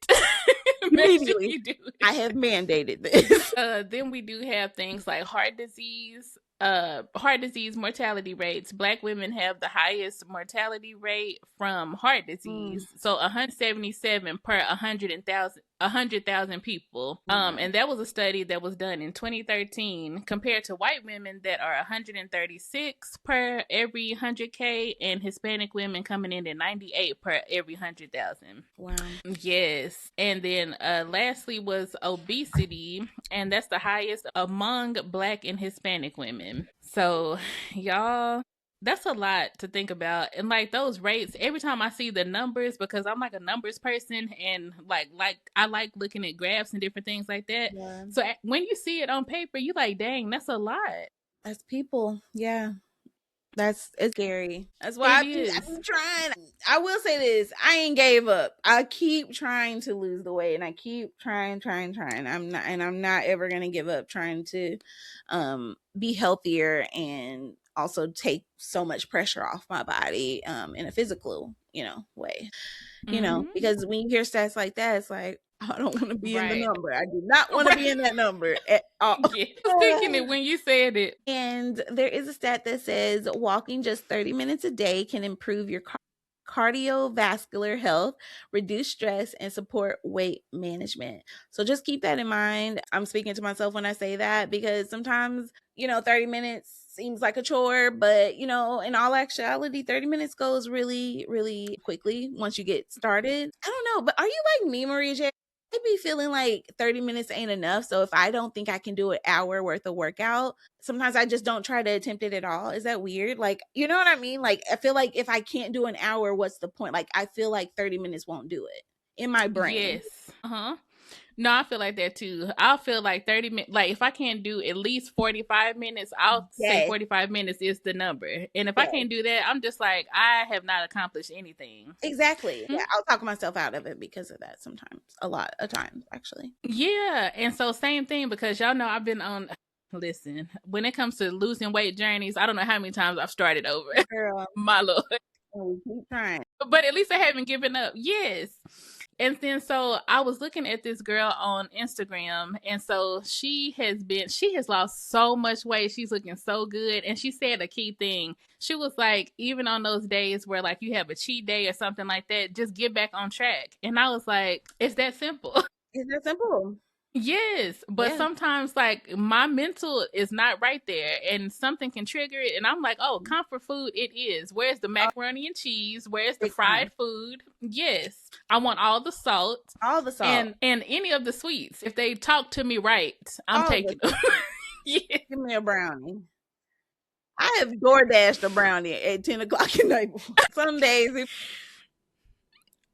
Immediately. I have mandated this. Then we do have things like heart disease. heart disease mortality rates. Black women have the highest mortality rate from heart disease. So 177 per 100,000 people. And that was a study that was done in 2013 compared to white women that are 136 per every 100K, and Hispanic women coming in at 98 per every 100,000. Wow. Yes. And then lastly was obesity, and that's the highest among Black and Hispanic women. So y'all, that's a lot to think about. And like those rates, every time I see the numbers, because I'm like a numbers person, and like I like looking at graphs and different things like that. Yeah. So when you see it on paper, you like, dang, that's a lot. That's people. Yeah. It's scary. That's why I've been trying. I will say this: I ain't gave up. I keep trying to lose the weight, and I keep trying. I'm not ever gonna give up trying to be healthier and also take so much pressure off my body in a physical, way. Because when you hear stats like that, it's like, I don't want to be in the number. I do not want to be in that number at all. Yeah, I was thinking it when you said it. And there is a stat that says walking just 30 minutes a day can improve your cardiovascular health, reduce stress, and support weight management. So just keep that in mind. I'm speaking to myself when I say that, because sometimes, 30 minutes seems like a chore, but in all actuality, 30 minutes goes really, really quickly once you get started. I don't know, but are you like me, Maria J? I be feeling like 30 minutes ain't enough. So if I don't think I can do an hour worth of workout, sometimes I just don't try to attempt it at all. Is that weird? Like, you know what I mean? Like, I feel like if I can't do an hour, what's the point? Like, I feel like 30 minutes won't do it in my brain. Yes. Uh-huh. No, I feel like that too. I'll feel like 30 minutes. Like if I can't do at least 45 minutes, I'll say 45 minutes is the number. And if I can't do that, I'm just like, I have not accomplished anything. Exactly. Mm-hmm. Yeah, I'll talk myself out of it because of that sometimes. A lot of times, actually. Yeah. And so same thing, because y'all know I've been on... Listen, when it comes to losing weight journeys, I don't know how many times I've started over. Girl. My Lord. We keep trying. But at least I haven't given up. Yes. And then so I was looking at this girl on Instagram, and so she has lost so much weight. She's looking so good. And she said a key thing. She was like, even on those days where like you have a cheat day or something like that, just get back on track. And I was like, it's that simple. It's that simple. Yes, but sometimes like my mental is not right there, and something can trigger it, and I'm like, oh, comfort food it is. Where's the macaroni and cheese? Where's the fried food? Yes, I want all the salt, and any of the sweets. If they talk to me right, I'm taking them. Yeah. Give me a brownie. I have DoorDashed a brownie at 10 o'clock at night before. Some days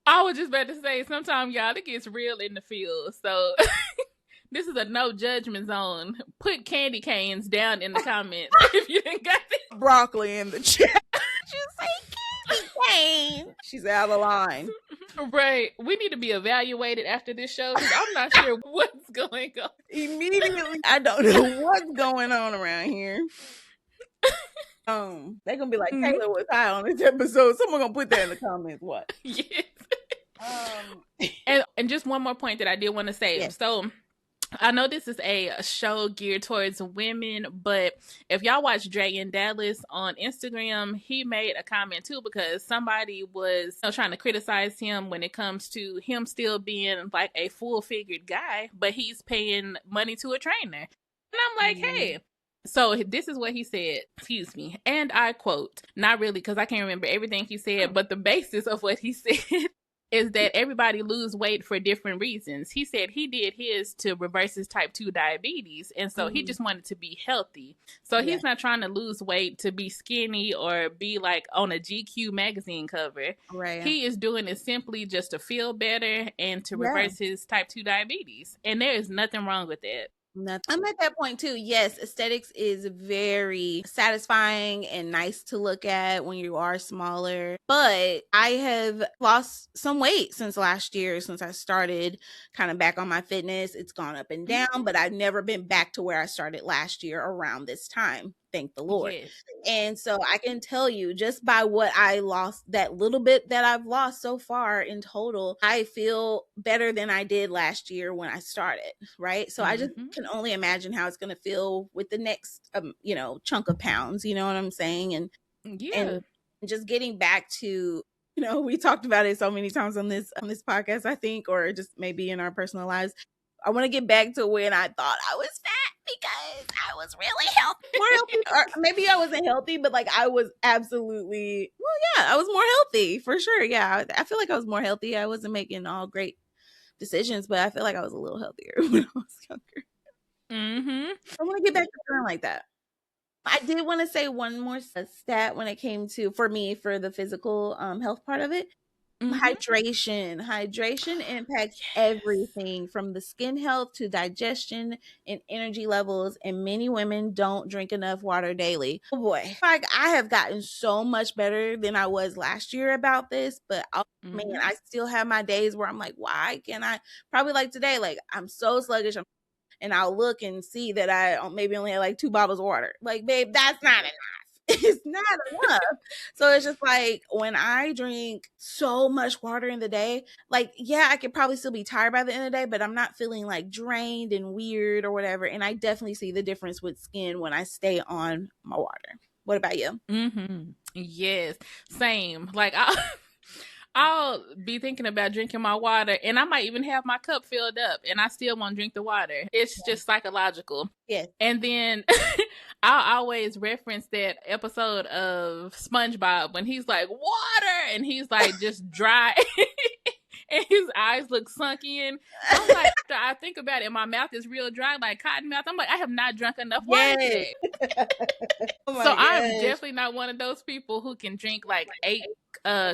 I was just about to say, sometimes y'all, it gets real in the field, so this is a no judgment zone. Put candy canes down in the comments if you didn't got it. Broccoli in the chat. Just say candy cane. She's out of line. Right. We need to be evaluated after this show, because I'm not sure what's going on. Immediately, I don't know what's going on around here. They're gonna be like, Taylor was high on this episode. Someone gonna put that in the comments. What? Yes. And just one more point that I did want to say. Yes. So I know this is a show geared towards women, but if y'all watch Dre in Dallas on Instagram, he made a comment too, because somebody was trying to criticize him when it comes to him still being like a full-figured guy, but he's paying money to a trainer. And I'm like, hey. So this is what he said, excuse me, and I quote, not really because I can't remember everything he said, but the basis of what he said is that everybody lose weight for different reasons. He said he did his to reverse his type 2 diabetes, and so he just wanted to be healthy. So he's not trying to lose weight to be skinny or be like on a GQ magazine cover. Right. He is doing it simply just to feel better and to reverse his type 2 diabetes. And there is nothing wrong with that. I'm at that point too. Yes, aesthetics is very satisfying and nice to look at when you are smaller. But I have lost some weight since last year, since I started kind of back on my fitness. It's gone up and down, but I've never been back to where I started last year around this time. thank the Lord. Yes. And so I can tell you, just by what I lost, that little bit that I've lost so far in total, I feel better than I did last year when I started, right? So I just can only imagine how it's going to feel with the next chunk of pounds, you know what I'm saying? And just getting back to, we talked about it so many times on this podcast, I think, or just maybe in our personal lives. I want to get back to when I thought I was fat because I was really healthy, more healthy, or maybe I wasn't healthy, but like I was absolutely, well, yeah, I was more healthy for sure. Yeah, I feel like I was more healthy. I wasn't making all great decisions, but I feel like I was a little healthier when I was younger. I want to get back to feeling like that. I did want to say one more stat when it came to, for me, for the physical health part of it. Hydration impacts everything from the skin health to digestion and energy levels, and many women don't drink enough water daily. Oh boy, like I have gotten so much better than I was last year about this, but man, I still have my days where I'm like, why can't I? Probably like today, like I'm so sluggish, and I'll look and see that I maybe only had like 2 bottles of water. Like, babe, that's not enough. It's not enough. So it's just like when I drink so much water in the day, like, yeah, I could probably still be tired by the end of the day, but I'm not feeling like drained and weird or whatever. And I definitely see the difference with skin when I stay on my water. What about you? Yes, same. Like I'll be thinking about drinking my water, and I might even have my cup filled up, and I still won't drink the water. It's just psychological. Yeah. And then I'll always reference that episode of SpongeBob when he's like, water! And he's like just dry. And his eyes look sunk in. I'm like, I think about it, my mouth is real dry, like cotton mouth. I'm like, I have not drunk enough water today. So I'm definitely not one of those people who can drink like 8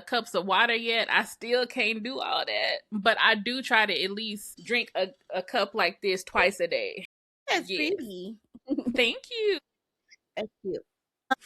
cups of water yet. I still can't do all that. But I do try to at least drink a cup like this twice a day. That's pretty. Thank you. That's cute.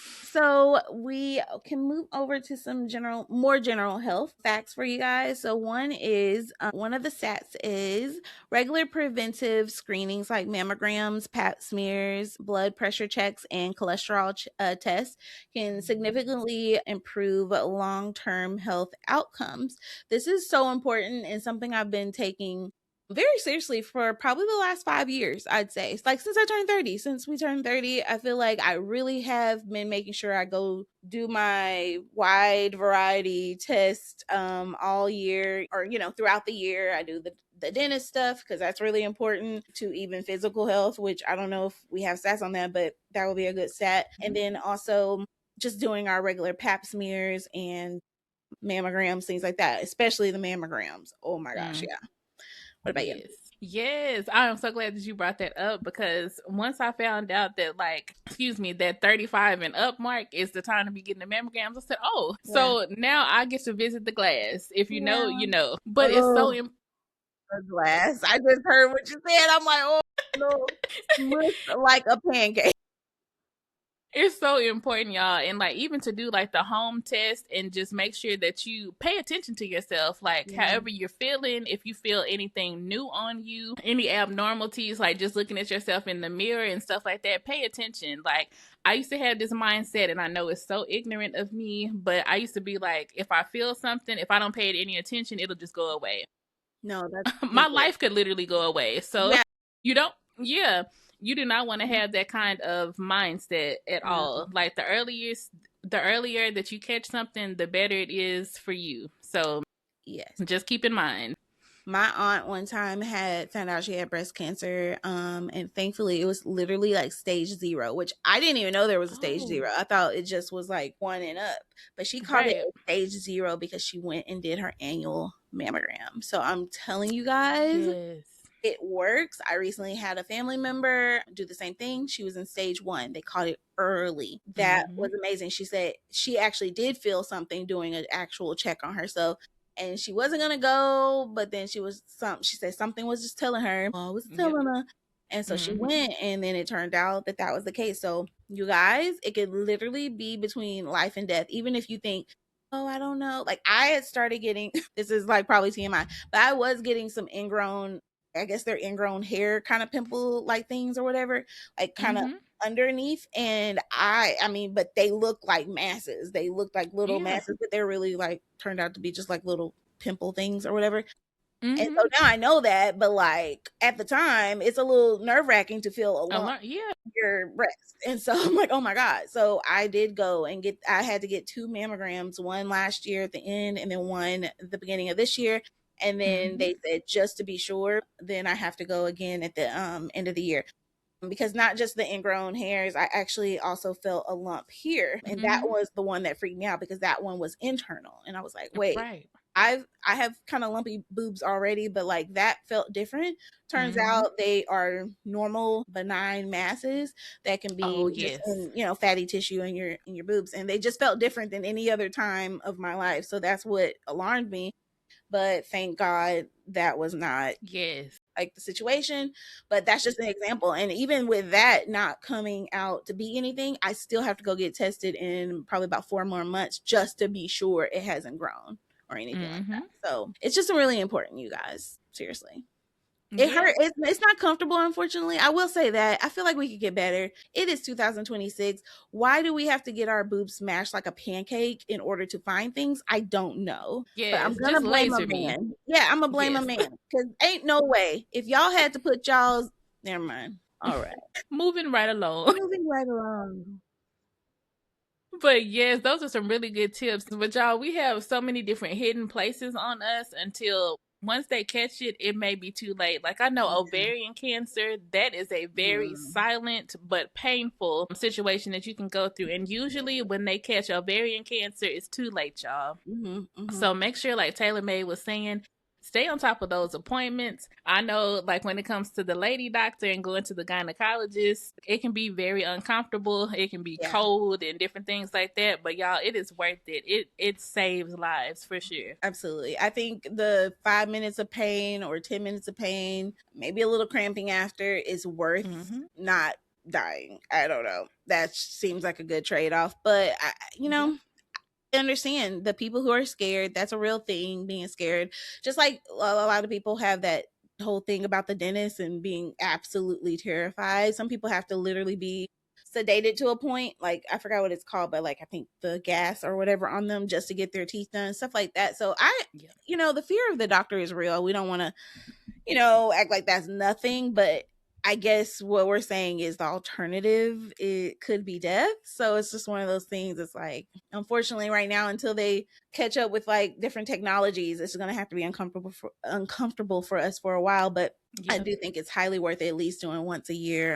So we can move over to some more general health facts for you guys. So one of the stats is regular preventive screenings like mammograms, pap smears, blood pressure checks, and cholesterol tests can significantly improve long-term health outcomes. This is so important and something I've been taking very seriously for probably the last 5 years, I'd say. It's like since we turned 30, I feel like I really have been making sure I go do my wide variety test all year, or throughout the year. I do the dentist stuff because that's really important to even physical health, which I don't know if we have stats on that, but that will be a good stat. And then also just doing our regular pap smears and mammograms, things like that, especially the mammograms. Oh my gosh, yeah. What about you? Yes, I'm so glad that you brought that up, because once I found out that that 35 and up mark is the time to be getting the mammograms, I said, oh, yeah. So now I get to visit the glass. If you know, you know. But it's so important. The glass. I just heard what you said. I'm like, oh no, like a pancake. It's so important, y'all. And like, even to do like the home test and just make sure that you pay attention to yourself, like however you're feeling. If you feel anything new on you, any abnormalities, like just looking at yourself in the mirror and stuff like that, pay attention. Like, I used to have this mindset, and I know it's so ignorant of me, but I used to be like, if I feel something, if I don't pay it any attention, it'll just go away. No, that's my life could literally go away. So you don't, you do not want to have that kind of mindset at all. Like the earlier that you catch something, the better it is for you. So yes, just keep in mind. My aunt one time found out she had breast cancer, and thankfully it was literally like stage 0, which I didn't even know there was a stage 0. I thought it just was like 1 and up, but she called it stage 0 because she went and did her annual mammogram. So I'm telling you guys, it works. I recently had a family member do the same thing. She was in stage 1. They caught it early. That was amazing. She said she actually did feel something doing an actual check on herself. And she wasn't gonna go, but then she said something was just telling her. Oh, was telling her. And so she went, and then it turned out that was the case. So you guys, it could literally be between life and death. Even if you think, oh, I don't know. Like I had started getting, this is like probably TMI, but I was getting some ingrown I guess they're ingrown hair kind of pimple like things or whatever, like kind of underneath. And I mean, but they look like masses. They look like little masses, but they're really like turned out to be just like little pimple things or whatever. And so now I know that, but like at the time, it's a little nerve wracking to feel a lump in your breast. And so I'm like, oh my God. So I did go and I had to get 2 mammograms, one last year at the end and then one at the beginning of this year. And then they said, just to be sure, then I have to go again at the end of the year. Because not just the ingrown hairs, I actually also felt a lump here. And that was the one that freaked me out because that one was internal. And I was like, wait, I have kind of lumpy boobs already, but like that felt different. Turns out they are normal, benign masses that can be just in, you know, fatty tissue in your boobs. And they just felt different than any other time of my life. So that's what alarmed me. But thank God that was not like the situation. But that's just an example. And even with that not coming out to be anything, I still have to go get tested in probably about 4 more months just to be sure it hasn't grown or anything like that. So it's just really important, you guys. Seriously. It hurt. It's not comfortable, unfortunately. I will say that. I feel like we could get better. It is 2026. Why do we have to get our boobs smashed like a pancake in order to find things? I don't know. But I'm going to blame a man. Yeah, I'm going to blame a man. Because ain't no way. If y'all had to put y'all's... Never mind. All right. Moving right along. But yes, those are some really good tips. But y'all, we have so many different hidden places on us until... once they catch it, it may be too late. Like I know ovarian cancer, that is a very silent but painful situation that you can go through. And usually when they catch ovarian cancer, it's too late, y'all. So make sure, like Taylor May was saying, stay on top of those appointments. I know, like, when it comes to the lady doctor and going to the gynecologist, it can be very uncomfortable. It can be cold and different things like that. But y'all, it is worth it. It saves lives for sure. Absolutely. I think the 5 minutes of pain or 10 minutes of pain, maybe a little cramping after, is worth not dying. I don't know. That seems like a good trade-off. But, you know, I understand the people who are scared. That's a real thing, being scared. Just like a lot of people have that whole thing about the dentist and being absolutely terrified. Some people have to literally be sedated to a point, like I forgot what it's called, but like I think the gas or whatever on them just to get their teeth done, stuff like that. So you know, the fear of the doctor is real. We don't want to, you know, act like that's nothing, but I guess what we're saying is the alternative, it could be death. So it's just one of those things. It's like, unfortunately right now, until they catch up with like different technologies, it's going to have to be uncomfortable for us for a while. But I do think it's highly worth it, at least doing once a year,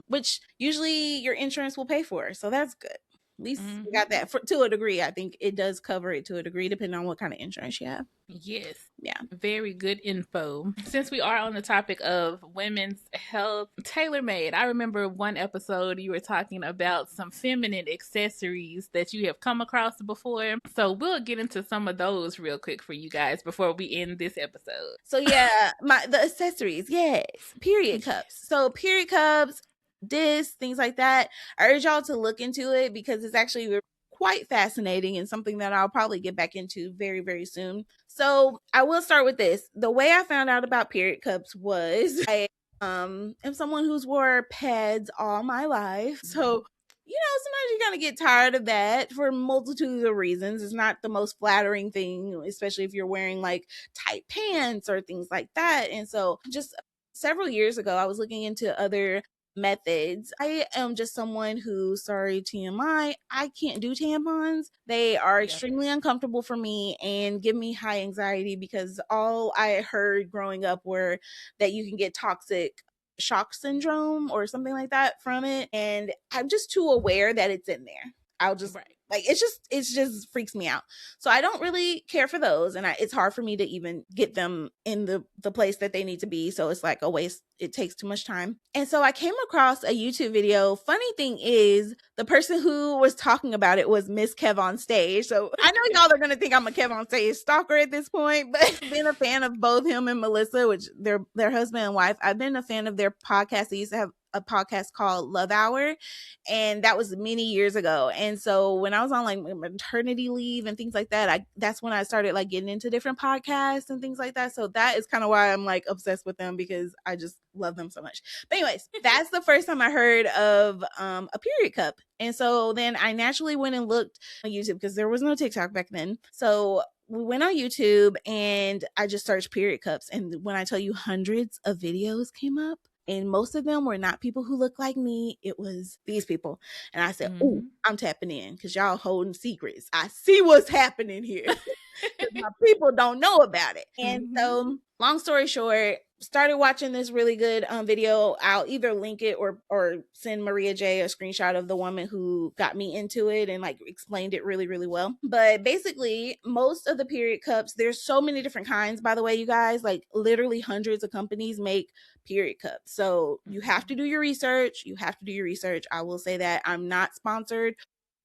which usually your insurance will pay for. So that's good. At least we got that to a degree. I think it does cover it to a degree, depending on what kind of insurance you have. Yes. Yeah. Very good info. Since we are on the topic of women's health, tailor-made, I remember one episode you were talking about some feminine accessories that you have come across before. So we'll get into some of those real quick for you guys before we end this episode. So yeah, the accessories, yes. Period cups. So period cups, discs, things like that. I urge y'all to look into it because it's actually quite fascinating and something that I'll probably get back into very, very soon. So I will start with this. The way I found out about period cups was I am someone who's wore pads all my life. So, you know, sometimes you're going to get tired of that for multitudes of reasons. It's not the most flattering thing, especially if you're wearing like tight pants or things like that. And so just several years ago, I was looking into other methods. I am just someone who, sorry TMI, I can't do tampons. They are extremely uncomfortable for me and give me high anxiety because all I heard growing up were that you can get toxic shock syndrome or something like that from it, and I'm just too aware that it's in there. I'll just like it just freaks me out. So I don't really care for those, and it's hard for me to even get them in the place that they need to be. So it's like a waste. It takes too much time. And so I came across a YouTube video. Funny thing is, the person who was talking about it was Miss Kev on Stage. So I know y'all are gonna think I'm a Kev on Stage stalker at this point, but I've been a fan of both him and Melissa, which they're their husband and wife. I've been a fan of their podcast. They used to have a podcast called Love Hour, and that was many years ago. And so when I was on like maternity leave and things like that, that's when I started like getting into different podcasts and things like that. So that is kind of why I'm like obsessed with them, because I just love them so much. But anyways, that's the first time I heard of a period cup. And so then I naturally went and looked on YouTube, because there was no TikTok back then. So we went on YouTube and I just searched period cups. And when I tell you, hundreds of videos came up, and most of them were not people who look like me. It was these people. And I said, oh, I'm tapping in, because y'all holding secrets. I see what's happening here. My people don't know about it. And so long story short, started watching this really good video. I'll either link it or send Maria J a screenshot of the woman who got me into it and like explained it really, really well. But basically, most of the period cups, there's so many different kinds, by the way, you guys, like literally hundreds of companies make period cups. So you have to do your research. I will say that I'm not sponsored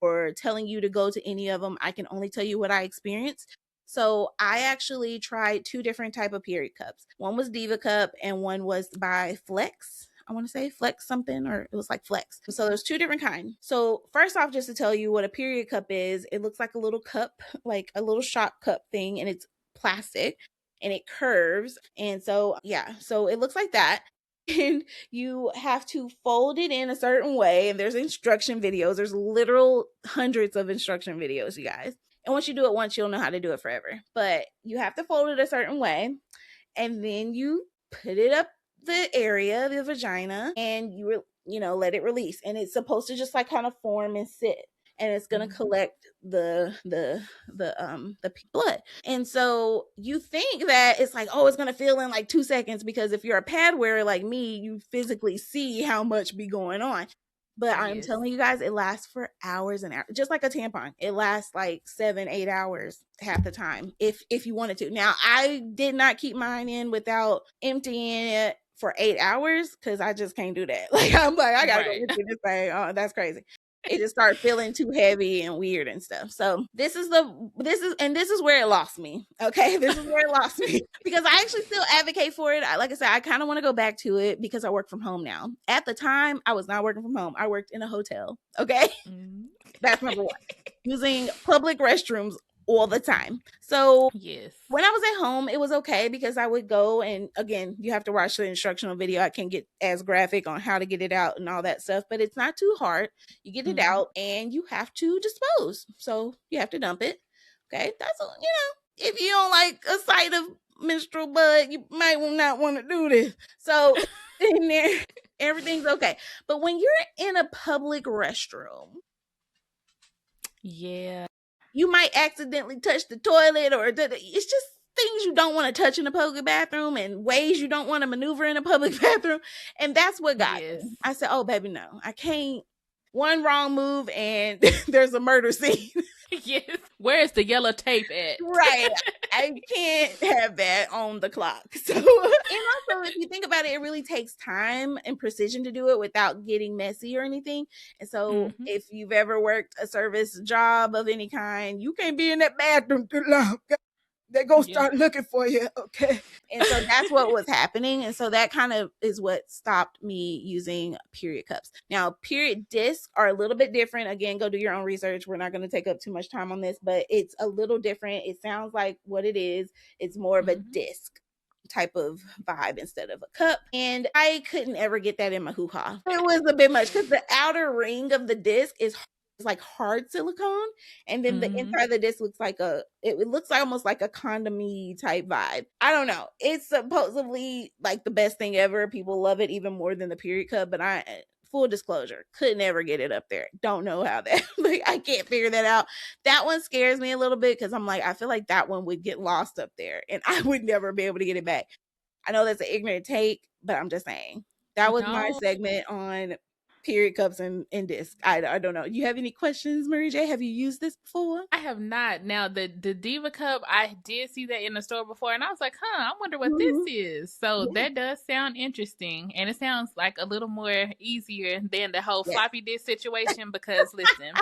or telling you to go to any of them. I can only tell you what I experienced. So I actually tried 2 different type of period cups. One was Diva Cup and one was by Flex. I want to say Flex something, or it was like Flex. So there's 2 different kinds. So first off, just to tell you what a period cup is, it looks like a little cup, like a little shot cup thing, and it's plastic and it curves. And so, yeah, so it looks like that. And you have to fold it in a certain way. And there's instruction videos. There's literal hundreds of instruction videos, you guys. And once you do it once, you'll know how to do it forever. But you have to fold it a certain way. And then you put it up the area, the vagina, and you let it release. And it's supposed to just like kind of form and sit. And it's going to collect the blood. And so you think that it's like, oh, it's going to feel in like 2 seconds, because if you're a pad wearer like me, you physically see how much be going on. But I'm telling you guys, it lasts for hours and hours, just like a tampon. It lasts like 7-8 hours half the time, if you wanted to. Now, I did not keep mine in without emptying it for 8 hours, because I just can't do that. Like, I'm like, I gotta go empty this thing. Oh, that's crazy. It just started feeling too heavy and weird and stuff. So this is where it lost me. Okay, this is where it lost me, because I actually still advocate for it. Like I said, I kind of want to go back to it because I work from home now. At the time, I was not working from home. I worked in a hotel. Okay, that's number one. Using public restrooms all the time. So when I was at home, it was okay, because I would go, and again, you have to watch the instructional video. I can't get as graphic on how to get it out and all that stuff, but it's not too hard. You get it out and you have to dispose. So you have to dump it. Okay. That's, if you don't like a sight of menstrual blood, you might not want to do this. So in there, everything's okay. But when you're in a public restroom, you might accidentally touch the toilet, or it's just things you don't want to touch in a public bathroom, and ways you don't want to maneuver in a public bathroom. And that's what got me. I said, oh, baby, no, I can't. One wrong move and there's a murder scene. Where's the yellow tape at? Right. I can't have that on the clock. So, and also, if you think about it, it really takes time and precision to do it without getting messy or anything. And so if you've ever worked a service job of any kind, you can't be in that bathroom too long. They're going to start looking for you. Okay. And so that's what was happening. And so that kind of is what stopped me using period cups. Now, period discs are a little bit different. Again, go do your own research. We're not going to take up too much time on this, but it's a little different. It sounds like what it is. It's more of a disc type of vibe instead of a cup. And I couldn't ever get that in my hoo-ha. It was a bit much, because the outer ring of the disc is like hard silicone, and then the inside of the disc looks like it looks like almost like a condom-y type vibe. I don't know. It's supposedly like the best thing ever. People love it even more than the period cup, but I, full disclosure, could never get it up there. Don't know how that, like, I can't figure that out. That one scares me a little bit, because I'm like, I feel like that one would get lost up there and I would never be able to get it back. I know that's an ignorant take, but I'm just saying. That was my segment on period cups and discs. I don't know. You have any questions, Marie J? Have you used this before? I have not. Now, the Diva Cup, I did see that in the store before, and I was like, I wonder what this is. So that does sound interesting, and it sounds like a little more easier than the whole floppy disk situation, because listen.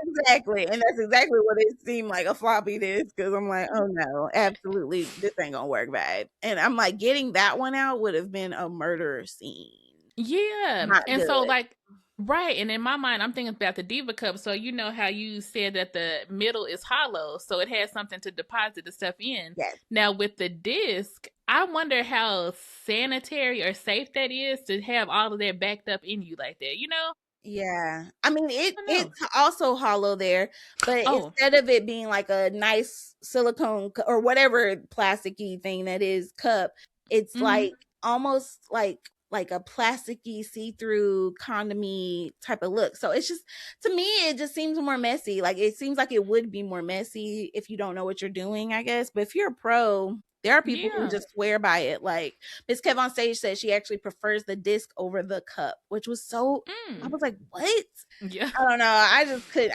Exactly. And that's exactly what it seemed like, a floppy disk, because I'm like, oh no, absolutely, this ain't gonna work, babe. And I'm like, getting that one out would have been a murder scene. Yeah. Not And so good. like right, and in my mind I'm thinking about the Diva cup. So you know how you said that the middle is hollow, so it has something to deposit the stuff in. Yes. Now with the disc, I wonder how sanitary or safe that is to have all of that backed up in you like that, you know? Yeah. I mean, I don't know. it's also hollow there, but Oh. instead of it being like a nice silicone or whatever plasticky thing that is cup, it's Mm-hmm. like almost like a plasticky see-through condomy type of look. So it's just, to me, it just seems more messy. Like it seems like it would be more messy if you don't know what you're doing, I guess. But if you're a pro, there are people who Yeah. just swear by it. Like Miss Kev on stage said she actually prefers the disc over the cup, which was so, I was like, what? Yeah. I don't know.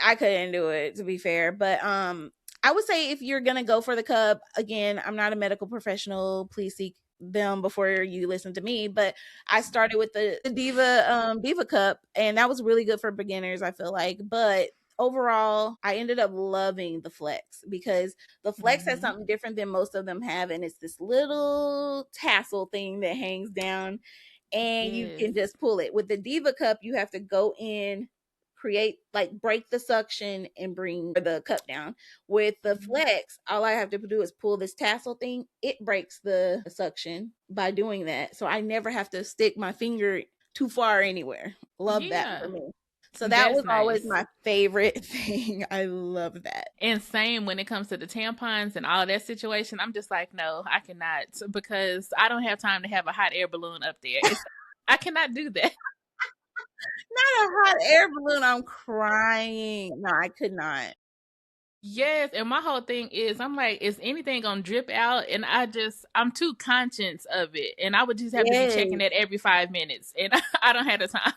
I couldn't do it, to be fair. But I would say if you're gonna go for the cup, again, I'm not a medical professional. Please seek them before you listen to me. But I started with the Diva cup, and that was really good for beginners, I feel like. But overall, I ended up loving the Flex because the Flex has something different than most of them have, and it's this little tassel thing that hangs down and you Yes. can just pull it. With the Diva cup, you have to go in, create, like, break the suction and bring the cup down. With the Flex, all I have to do is pull this tassel thing. It breaks the suction by doing that. So I never have to stick my finger too far anywhere. Love that for Yeah. me. So that That's was always nice. my favorite thing. I love that. And same when it comes to the tampons and all of that situation, I'm just like, no, I cannot, because I don't have time to have a hot air balloon up there. I cannot do that. Not a hot air balloon. I'm crying. No, I could not. Yes, and my whole thing is, I'm like, is anything gonna drip out? And I'm too conscious of it, and I would just have to be Yes. checking that every 5 minutes, and I don't have the time.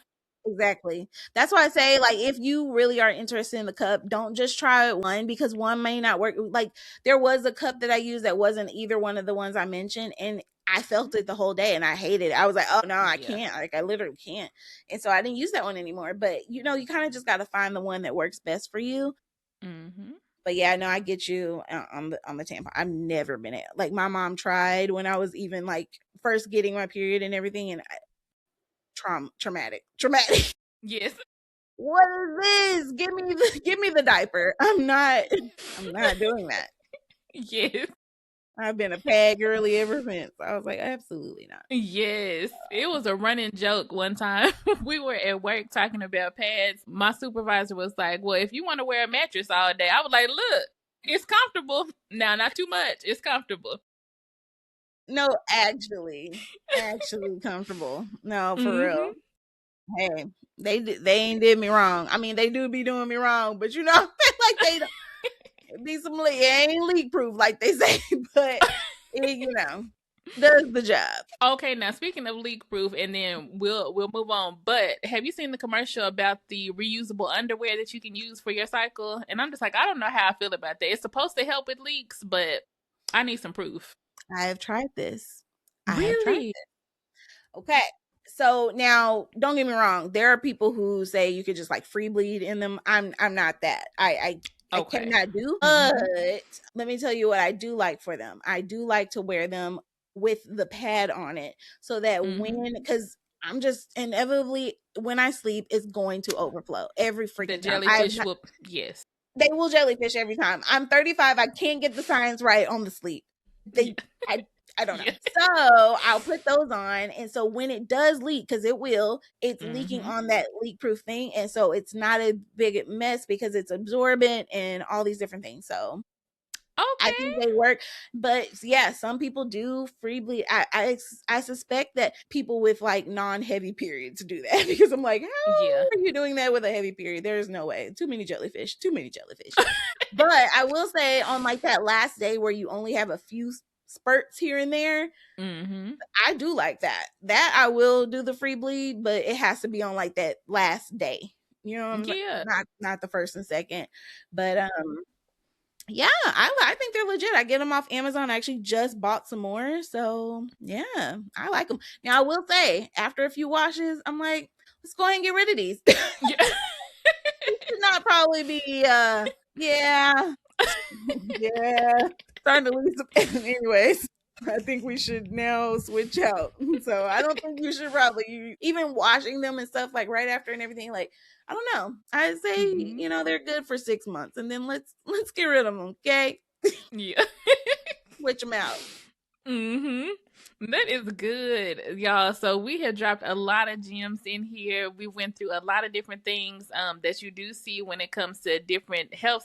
Exactly. That's why I say, like, if you really are interested in the cup, don't just try one because one may not work. Like, there was a cup that I used that wasn't either one of the ones I mentioned, and I felt it the whole day and I hated it. I was like, oh no, I Yeah. can't. Like, I literally can't. And so I didn't use that one anymore. But you know, you kind of just got to find the one that works best for you. Mm-hmm. But yeah, no, I get you on the tampon. I've never been at, like, my mom tried when I was even like first getting my period and everything, and traumatic. Yes. What is this? Give me the diaper. I'm not doing that. Yes. I've been a pad girly ever since. I was like, absolutely not. Yes. It was a running joke one time. We were at work talking about pads. My supervisor was like, well, if you want to wear a mattress all day, I was like, look, it's comfortable. Now, not too much. It's comfortable. No, actually comfortable. No, for real. Hey, they ain't did me wrong. I mean, they do be doing me wrong, but you know, like they be some it ain't leak proof like they say, but it, you know, does the job. Okay, now speaking of leak proof, and then we'll move on. But have you seen the commercial about the reusable underwear that you can use for your cycle? And I'm just like, I don't know how I feel about that. It's supposed to help with leaks, but I need some proof. I have tried this. Really? Okay. So now, don't get me wrong. There are people who say you could just like free bleed in them. I'm not that. I Okay. cannot do. But let me tell you what I do like for them. I do like to wear them with the pad on it, so that because I'm just inevitably, when I sleep, it's going to overflow every freaking The time. jellyfish will, yes. They will jellyfish every time. I'm 35. I can't get the science right on the sleep. I don't know. Yeah. So I'll put those on. And so when it does leak, because it will, it's leaking on that leak proof thing. And so it's not a big mess because it's absorbent and all these different things. So I think Okay. they work. But yeah, some people do free bleed. I suspect that people with like non-heavy periods do that because I'm like, how are you doing that with a heavy period? There's no way. Too many jellyfish. But I will say, on like that last day where you only have a few spurts here and there, I do like that I will do the free bleed, but it has to be on like that last day, you know, not the first and second. But yeah, I think they're legit. I get them off Amazon. I actually just bought some more, so yeah, I like them. Now I will say, after a few washes, I'm like, let's go ahead and get rid of these. Should not probably be yeah starting to lose some anyways. I think we should now switch out. So I don't think you should probably even washing them and stuff like right after and everything. Like, I don't know. I'd say, you know, they're good for 6 months and then let's get rid of them. Okay. Yeah. Switch them out. That is good, y'all. So we have dropped a lot of gems in here. We went through a lot of different things that you do see when it comes to different health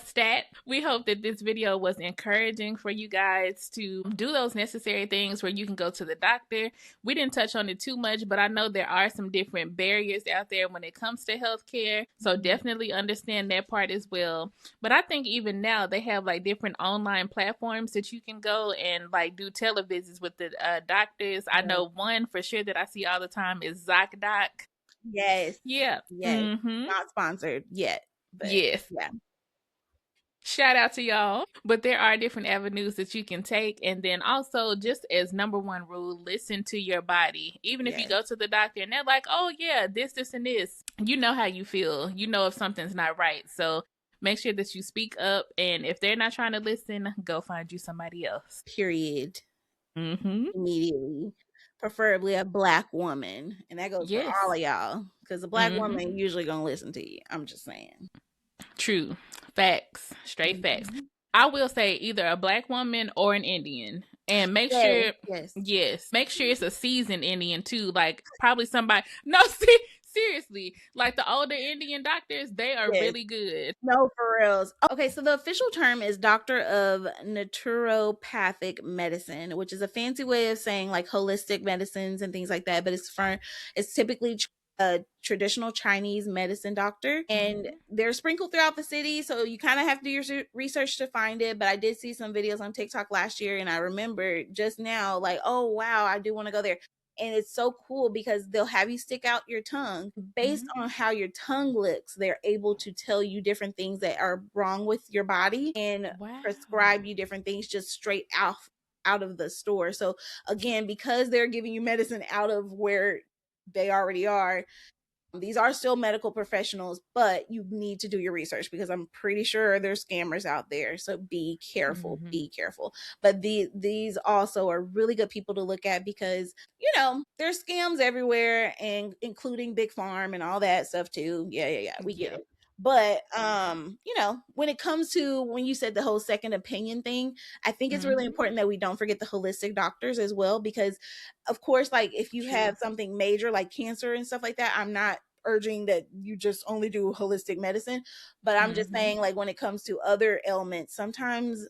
stat. We hope that this video was encouraging for you guys to do those necessary things where you can go to the doctor. We didn't touch on it too much, but I know there are some different barriers out there when it comes to healthcare. So definitely understand that part as well. But I think even now they have like different online platforms that you can go and like do televisits with the doctors. I know one for sure that I see all the time is ZocDoc. Yes. Yeah. Yes. Not sponsored yet. But yes. Yeah. Shout out to y'all. But there are different avenues that you can take. And then also, just as number one rule, listen to your body. Even if you go to the doctor and they're like, oh, yeah, this, and this, you know how you feel. You know if something's not right. So make sure that you speak up. And if they're not trying to listen, go find you somebody else. Period. Immediately. Preferably a Black woman. And that goes for all of y'all. Because a Black woman usually going to listen to you. I'm just saying. True. Facts. Straight facts. I will say either a Black woman or an Indian. And make sure, make sure it's a seasoned Indian too. Like probably somebody, seriously, like the older Indian doctors, they are really good. No, for reals. Okay, so the official term is Doctor of Naturopathic Medicine, which is a fancy way of saying like holistic medicines and things like that. But it's typically a traditional Chinese medicine doctor, and they're sprinkled throughout the city, so you kind of have to do your research to find it. But I did see some videos on TikTok last year, and I remember just now, like, oh wow, I do want to go there. And it's so cool because they'll have you stick out your tongue based on how your tongue looks. They're able to tell you different things that are wrong with your body and prescribe you different things just straight out of the store. So again, because they're giving you medicine out of where they already are, these are still medical professionals, but you need to do your research because I'm pretty sure there's scammers out there. So be careful, be careful. But these also are really good people to look at because, you know, there's scams everywhere, and including Big Farm and all that stuff too. Yeah. We get it. But you know, when it comes to when you said the whole second opinion thing, I think it's really important that we don't forget the holistic doctors as well, because of course, like if you have something major like cancer and stuff like that, I'm not urging that you just only do holistic medicine, but I'm just saying, like, when it comes to other ailments, sometimes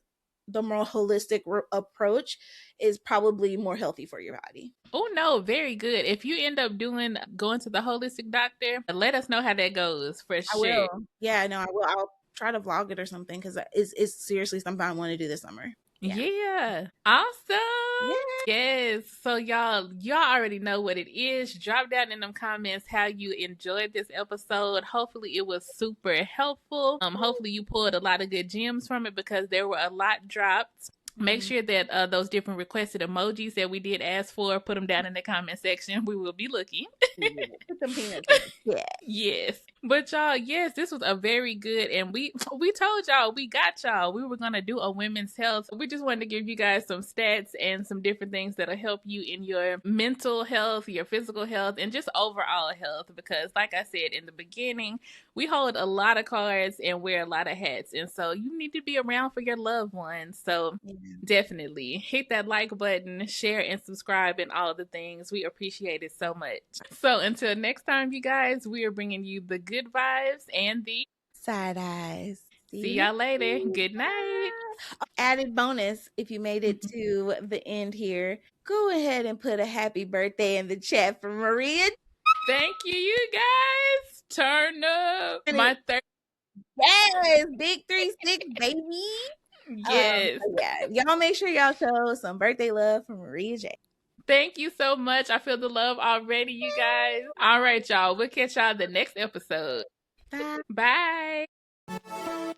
the more holistic approach is probably more healthy for your body. Oh no, very good. If you end up going to the holistic doctor, let us know how that goes for sure. I will. Yeah, no, I will. I'll try to vlog it or something because it's seriously something I want to do this summer. Yeah. Awesome. Yes. So y'all already know what it is. Drop down in them comments how you enjoyed this episode. Hopefully it was super helpful. Hopefully you pulled a lot of good gems from it because there were a lot dropped. Make sure that those different requested emojis that we did ask for, put them down in the comment section. We will be looking. Put some peanuts in. Yes. But y'all, yes, this was a very good, and we told y'all, we got y'all. We were going to do a women's health. We just wanted to give you guys some stats and some different things that'll help you in your mental health, your physical health, and just overall health. Because like I said in the beginning, we hold a lot of cards and wear a lot of hats. And so you need to be around for your loved ones. So definitely hit that like button, share and subscribe and all the things. We appreciate it so much. So until next time, you guys, we are bringing you the good vibes and the side eyes. See y'all later. Good night. Added bonus, if you made it to the end here, go ahead and put a happy birthday in the chat for Maria. Thank you, you guys. Turn up my third. Yes, big 3-6, baby. Yes. Y'all make sure y'all show some birthday love for Maria J. Thank you so much. I feel the love already, you guys. All right, y'all. We'll catch y'all the next episode. Bye. Bye.